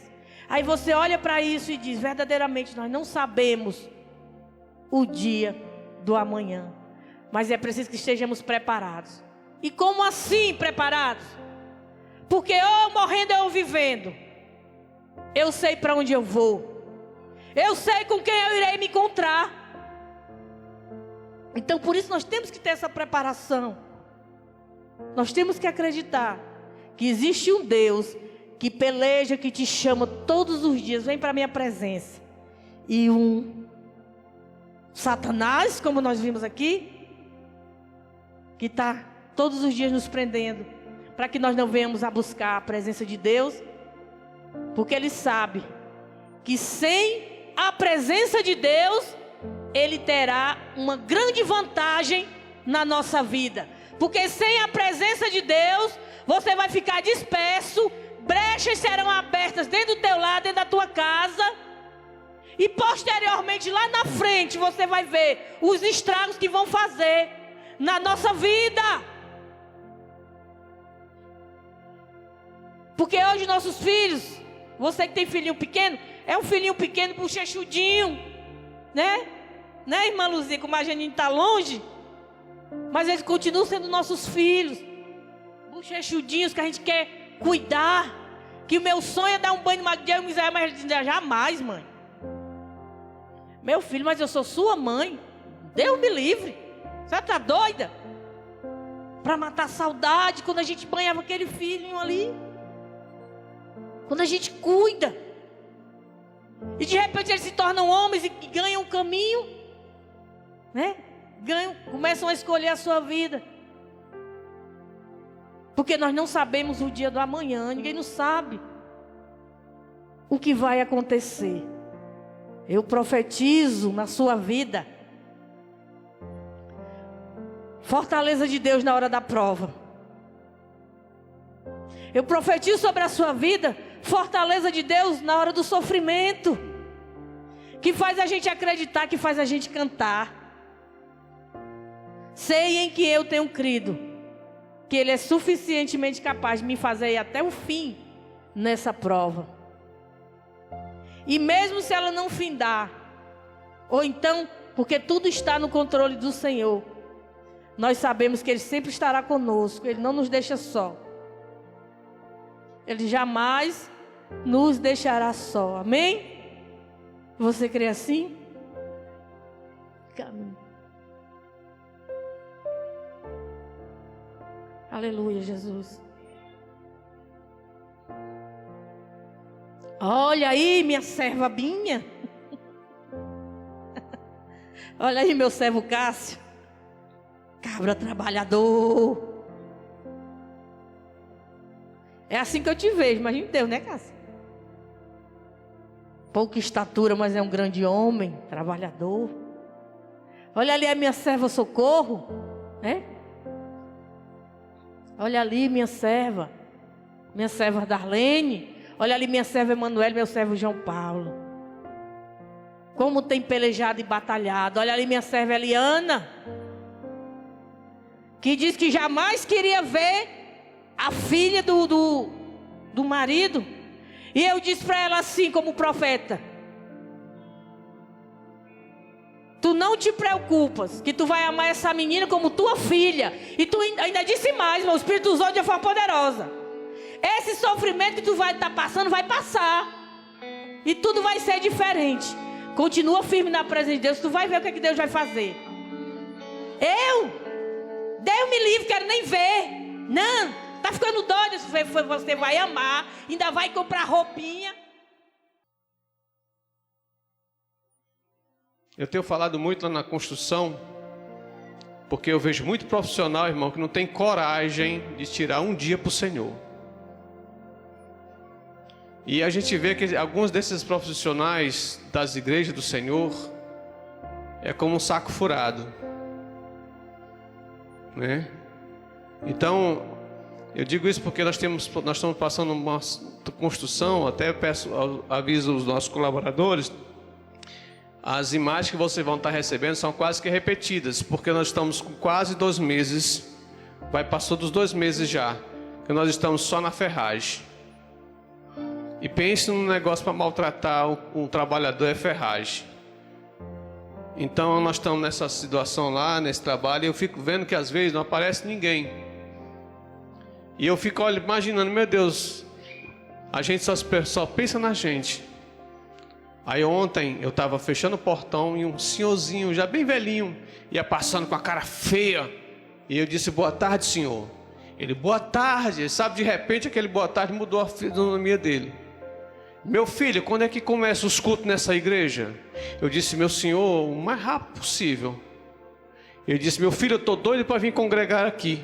S2: Aí você olha para isso e diz: verdadeiramente nós não sabemos o dia do amanhã. Mas é preciso que estejamos preparados. E como assim preparados? Porque ou eu morrendo ou eu vivendo, eu sei para onde eu vou. Eu sei com quem eu irei me encontrar. Então por isso nós temos que ter essa preparação. Nós temos que acreditar que existe um Deus que peleja, que te chama todos os dias. Vem para a minha presença. E um Satanás, como nós vimos aqui, que está todos os dias nos prendendo, para que nós não venhamos a buscar a presença de Deus, porque Ele sabe que sem a presença de Deus, Ele terá uma grande vantagem na nossa vida. Porque sem a presença de Deus, você vai ficar disperso, brechas serão abertas dentro do teu lar, dentro da tua casa, e posteriormente, lá na frente, você vai ver os estragos que vão fazer na nossa vida. Porque hoje nossos filhos, você que tem filhinho pequeno, é um filhinho pequeno, bochechudinho, né? Né, irmã Luzia, como a gente está longe, mas eles continuam sendo nossos filhos, bochechudinhos, que a gente quer cuidar. Que o meu sonho é dar um banho de Misael, mas jamais, mãe. Meu filho, mas eu sou sua mãe. Deus me livre. Você está doida? Para matar a saudade quando a gente banhava aquele filhinho ali. Quando a gente cuida. E de repente eles se tornam homens e ganham um caminho. Né? Começam a escolher a sua vida. Porque nós não sabemos o dia do amanhã. Ninguém não sabe o que vai acontecer. Eu profetizo na sua vida fortaleza de Deus na hora da prova. Eu profetizo sobre a sua vida fortaleza de Deus na hora do sofrimento, que faz a gente acreditar, que faz a gente cantar. Sei em que eu tenho crido, que Ele é suficientemente capaz de me fazer ir até o fim nessa prova. E mesmo se ela não findar, ou então, porque tudo está no controle do Senhor, nós sabemos que Ele sempre estará conosco, Ele não nos deixa só. Ele jamais nos deixará só, amém? Você crê assim? Amém. Aleluia, Jesus. Olha aí, minha serva Binha. Olha aí, meu servo Cássio. Cabra trabalhador. É assim que eu te vejo, imagina Deus, né, Cássio? Pouca estatura, mas é um grande homem, trabalhador. Olha ali a minha serva Socorro, né? Olha ali minha serva Darlene. Olha ali minha serva Emanuele, meu servo João Paulo. Como tem pelejado e batalhado. Olha ali minha serva Eliana, que diz que jamais queria ver a filha do marido. E eu disse para ela assim, como profeta: tu não te preocupas, que tu vai amar essa menina como tua filha. E tu ainda disse mais, meu Espírito usou de uma forma poderosa. Esse sofrimento que tu vai estar passando, vai passar. E tudo vai ser diferente. Continua firme na presença de Deus, tu vai ver o que, é que Deus vai fazer. Deus me livre, quero nem ver. Não, tá ficando doido. Você vai amar, ainda vai comprar roupinha.
S3: Eu tenho falado muito lá na construção, porque eu vejo muito profissional, irmão, que não tem coragem de tirar um dia para o Senhor. E a gente vê que alguns desses profissionais das igrejas do Senhor é como um saco furado, né? Então, eu digo isso porque nós estamos passando uma construção. Até aviso os nossos colaboradores. As imagens que vocês vão estar recebendo são quase que repetidas, porque nós estamos com quase 2 meses, passou dos 2 meses já, que nós estamos só na ferragem. E pense num negócio para maltratar um trabalhador, é ferragem. Então nós estamos nessa situação lá, nesse trabalho, e eu fico vendo que às vezes não aparece ninguém. E eu fico imaginando, meu Deus, a gente só pensa na gente. Aí ontem eu estava fechando o portão e um senhorzinho, já bem velhinho, ia passando com a cara feia. E eu disse: boa tarde, senhor. Ele: boa tarde. Sabe, de repente aquele boa tarde mudou a fisionomia dele. Meu filho, quando é que começa os cultos nessa igreja? Eu disse: meu senhor, o mais rápido possível. Ele disse: meu filho, eu estou doido para vir congregar aqui,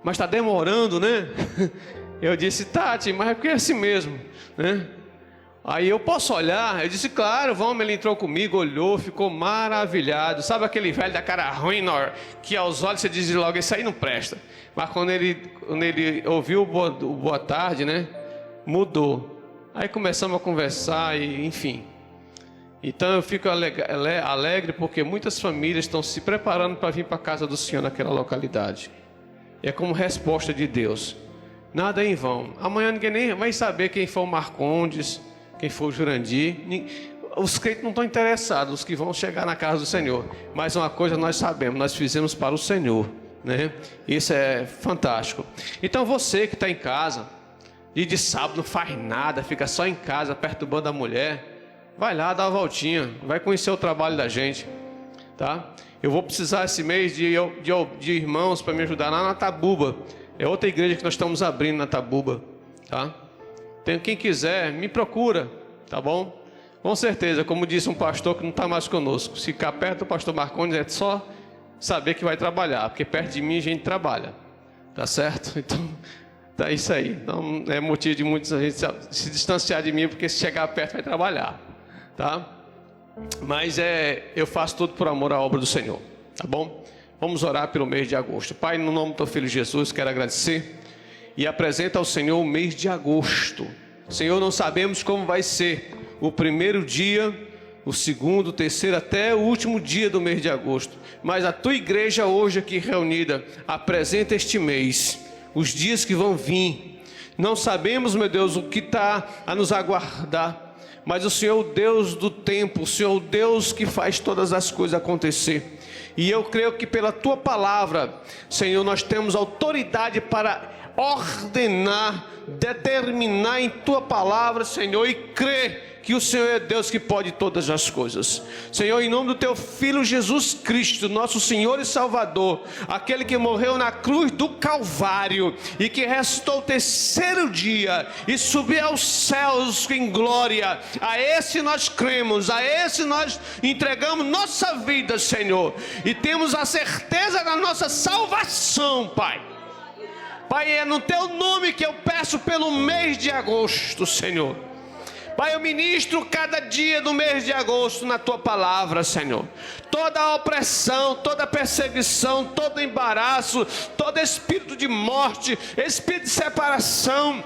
S3: mas está demorando, né? Eu disse: Tati, mas é porque é assim mesmo, né? Aí eu posso olhar? Eu disse: claro, vamos. Ele entrou comigo, olhou, ficou maravilhado. Sabe aquele velho da cara ruim, que aos olhos você diz logo: isso aí não presta. Mas quando ele ouviu o boa tarde, né? Mudou. Aí começamos a conversar e enfim. Então eu fico alegre porque muitas famílias estão se preparando para vir para a casa do Senhor naquela localidade. É como resposta de Deus. Nada é em vão. Amanhã ninguém nem vai saber quem foi o Marcondes, quem foi o Jurandir. Os crentes não estão interessados, os que vão chegar na casa do Senhor. Mas uma coisa nós sabemos, nós fizemos para o Senhor, né? Isso é fantástico. Então você que está em casa, dia de sábado não faz nada, fica só em casa perturbando a mulher, vai lá, dá uma voltinha, vai conhecer o trabalho da gente, tá? Eu vou precisar esse mês de irmãos para me ajudar lá na Tabuba. É outra igreja que nós estamos abrindo na Tabuba, tá? Quem quiser, me procura, tá bom? Com certeza, como disse um pastor que não está mais conosco, se ficar perto do pastor Marcondes é só saber que vai trabalhar, porque perto de mim a gente trabalha, tá certo? Então, tá isso aí. Então, é motivo de muita gente se distanciar de mim, porque se chegar perto vai trabalhar, tá? Mas eu faço tudo por amor à obra do Senhor, tá bom? Vamos orar pelo mês de agosto. Pai, no nome do teu filho Jesus, quero agradecer e apresento ao Senhor o mês de agosto. Senhor, não sabemos como vai ser o primeiro dia, o segundo, o terceiro, até o último dia do mês de agosto. Mas a tua igreja hoje aqui reunida apresenta este mês, os dias que vão vir. Não sabemos, meu Deus, o que está a nos aguardar. Mas o Senhor é o Deus do tempo, o Senhor é o Deus que faz todas as coisas acontecer. E eu creio que pela tua palavra, Senhor, nós temos autoridade para ordenar, determinar em tua palavra, Senhor, e crer que o Senhor é Deus que pode todas as coisas. Senhor, em nome do teu Filho Jesus Cristo, nosso Senhor e Salvador, aquele que morreu na cruz do Calvário e que restou o terceiro dia e subiu aos céus em glória, a esse nós cremos, a esse nós entregamos nossa vida, Senhor, e temos a certeza da nossa salvação, Pai. Pai, é no teu nome que eu peço pelo mês de agosto, Senhor. Pai, eu ministro cada dia do mês de agosto na tua palavra, Senhor. Toda a opressão, toda a perseguição, todo embaraço, todo espírito de morte, espírito de separação,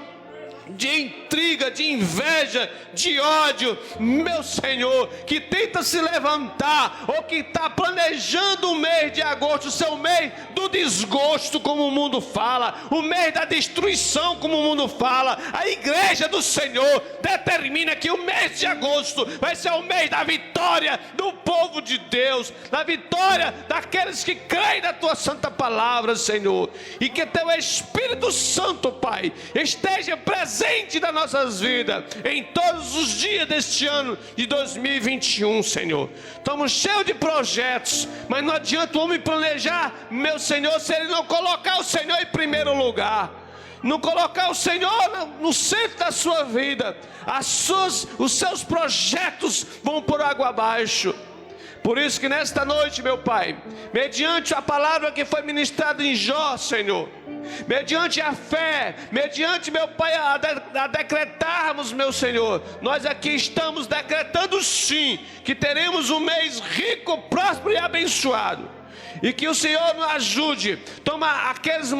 S3: de intriga, de inveja, de ódio, meu Senhor, que tenta se levantar, ou que está planejando o mês de agosto, ser o mês do desgosto, como o mundo fala, o mês da destruição, como o mundo fala. A igreja do Senhor determina que o mês de agosto vai ser o mês da vitória do povo de Deus, da vitória daqueles que creem na tua santa palavra, Senhor, e que teu Espírito Santo, Pai, esteja presente das nossas vidas em todos os dias deste ano de 2021, Senhor. Estamos cheios de projetos, mas não adianta o homem planejar, meu Senhor, se ele não colocar o Senhor em primeiro lugar, não colocar o Senhor no centro da sua vida. Os seus projetos vão por água abaixo. Por isso que nesta noite, meu Pai, mediante a palavra que foi ministrada em Jó, Senhor, mediante a fé, mediante, meu Pai, a decretarmos, meu Senhor, nós aqui estamos decretando sim, que teremos um mês rico, próspero e abençoado. E que o Senhor nos ajude. Toma aqueles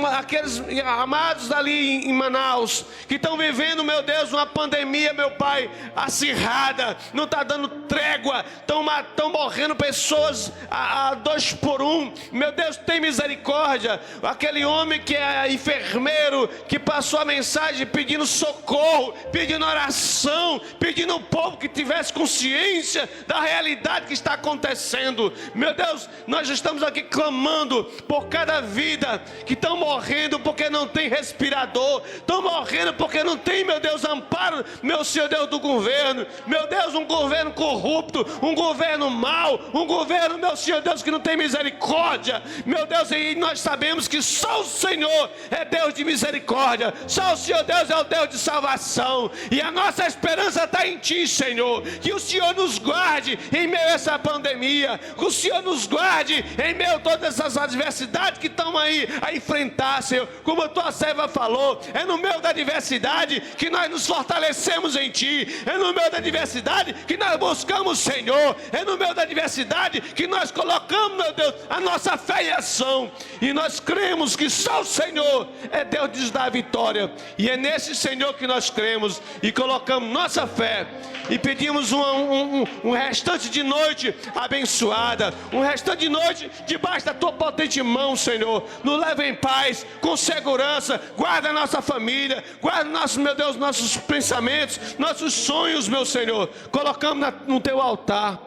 S3: amados ali em Manaus, que estão vivendo, meu Deus, uma pandemia, meu Pai, acirrada, não está dando trégua, estão morrendo pessoas a 2 por 1. Meu Deus, tem misericórdia. Aquele homem que é enfermeiro, que passou a mensagem pedindo socorro, pedindo oração, pedindo ao povo que tivesse consciência da realidade que está acontecendo. Meu Deus, nós estamos aqui clamando por cada vida que estão morrendo porque não tem respirador, estão morrendo porque não tem, meu Deus, amparo, meu Senhor Deus, do governo. Meu Deus, um governo corrupto, um governo mau, um governo, meu Senhor Deus, que não tem misericórdia. Meu Deus, e nós sabemos que só o Senhor é Deus de misericórdia, só o Senhor Deus é o Deus de salvação, e a nossa esperança está em Ti, Senhor. Que o Senhor nos guarde em meio a essa pandemia, que o Senhor nos guarde em meio a todas essas adversidades que estão aí a enfrentar, Senhor. Como a tua serva falou, é no meio da adversidade que nós nos fortalecemos em Ti, é no meio da adversidade que nós buscamos, Senhor, é no meio da adversidade que nós colocamos, meu Deus, a nossa fé em ação, e nós cremos que só o Senhor é Deus de nos dar a vitória, e é nesse Senhor que nós cremos e colocamos nossa fé, e pedimos um restante de noite abençoada, um restante de noite debaixo da tua potente mão, Senhor. Nos leva em paz, com segurança, guarda a nossa família, guarda meu Deus, nossos pensamentos, nossos sonhos, meu Senhor, colocamos no teu altar.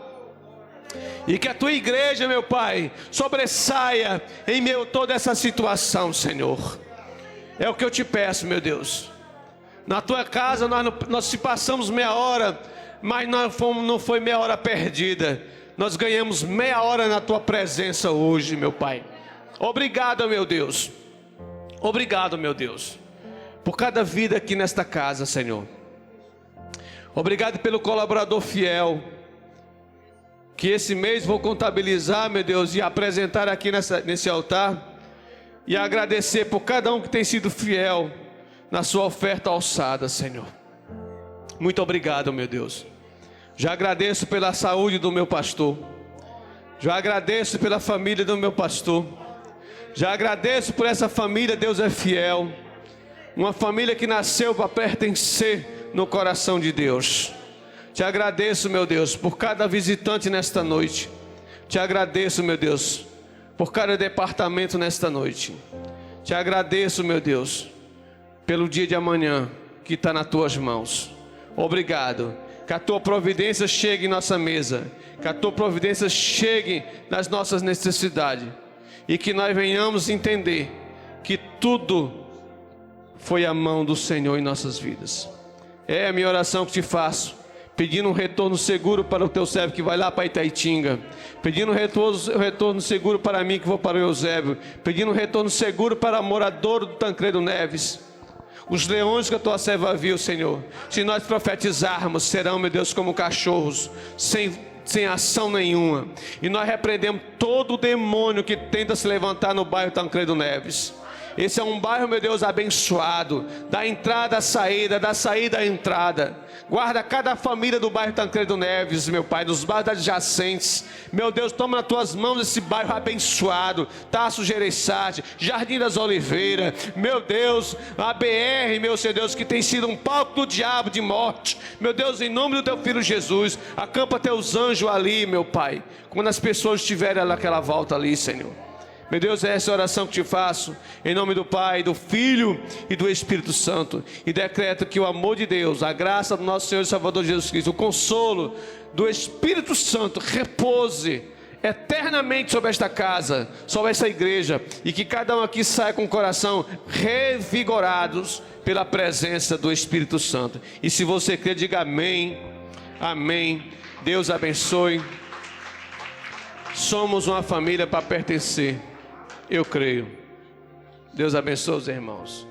S3: E que a tua igreja, meu Pai, sobressaia em meio a toda essa situação, Senhor. É o que eu te peço, meu Deus. Na tua casa, nós se passamos meia hora mas não foi meia hora perdida. Nós ganhamos meia hora na tua presença hoje, meu Pai. Obrigado, meu Deus. Obrigado, meu Deus, por cada vida aqui nesta casa, Senhor. Obrigado pelo colaborador fiel, que esse mês vou contabilizar, meu Deus, e apresentar aqui nesse altar. E agradecer por cada um que tem sido fiel na sua oferta alçada, Senhor. Muito obrigado, meu Deus. Já agradeço pela saúde do meu pastor. Já agradeço pela família do meu pastor. Já agradeço por essa família, Deus é fiel. Uma família que nasceu para pertencer no coração de Deus. Te agradeço, meu Deus, por cada visitante nesta noite. Te agradeço, meu Deus, por cada departamento nesta noite. Te agradeço, meu Deus, pelo dia de amanhã que está nas tuas mãos. Obrigado. Que a tua providência chegue em nossa mesa. Que a tua providência chegue nas nossas necessidades. E que nós venhamos entender que tudo foi a mão do Senhor em nossas vidas. É a minha oração que te faço, pedindo um retorno seguro para o teu servo que vai lá para Itaitinga, pedindo um retorno seguro para mim que vou para o Eusébio, pedindo um retorno seguro para o morador do Tancredo Neves. Os leões que a tua serva viu, Senhor, se nós profetizarmos, serão, meu Deus, como cachorros, sem ação nenhuma. E nós repreendemos todo o demônio que tenta se levantar no bairro Tancredo Neves. Esse é um bairro, meu Deus, abençoado, da entrada à saída, da saída à entrada. Guarda cada família do bairro Tancredo Neves, meu Pai, dos bairros adjacentes. Meu Deus, toma nas tuas mãos esse bairro abençoado. Taço Gereissati, Jardim das Oliveiras. Meu Deus, a BR, meu Senhor Deus, que tem sido um palco do diabo de morte. Meu Deus, em nome do teu filho Jesus, acampa teus anjos ali, meu Pai, quando as pessoas estiverem naquela volta ali, Senhor. Meu Deus, é essa oração que te faço, em nome do Pai, do Filho e do Espírito Santo. E decreto que o amor de Deus, a graça do nosso Senhor e Salvador Jesus Cristo, o consolo do Espírito Santo repouse eternamente sobre esta casa, sobre esta igreja. E que cada um aqui saia com o coração revigorados pela presença do Espírito Santo. E se você crê, diga amém, amém. Deus abençoe. Somos uma família para pertencer. Eu creio. Deus abençoe os irmãos.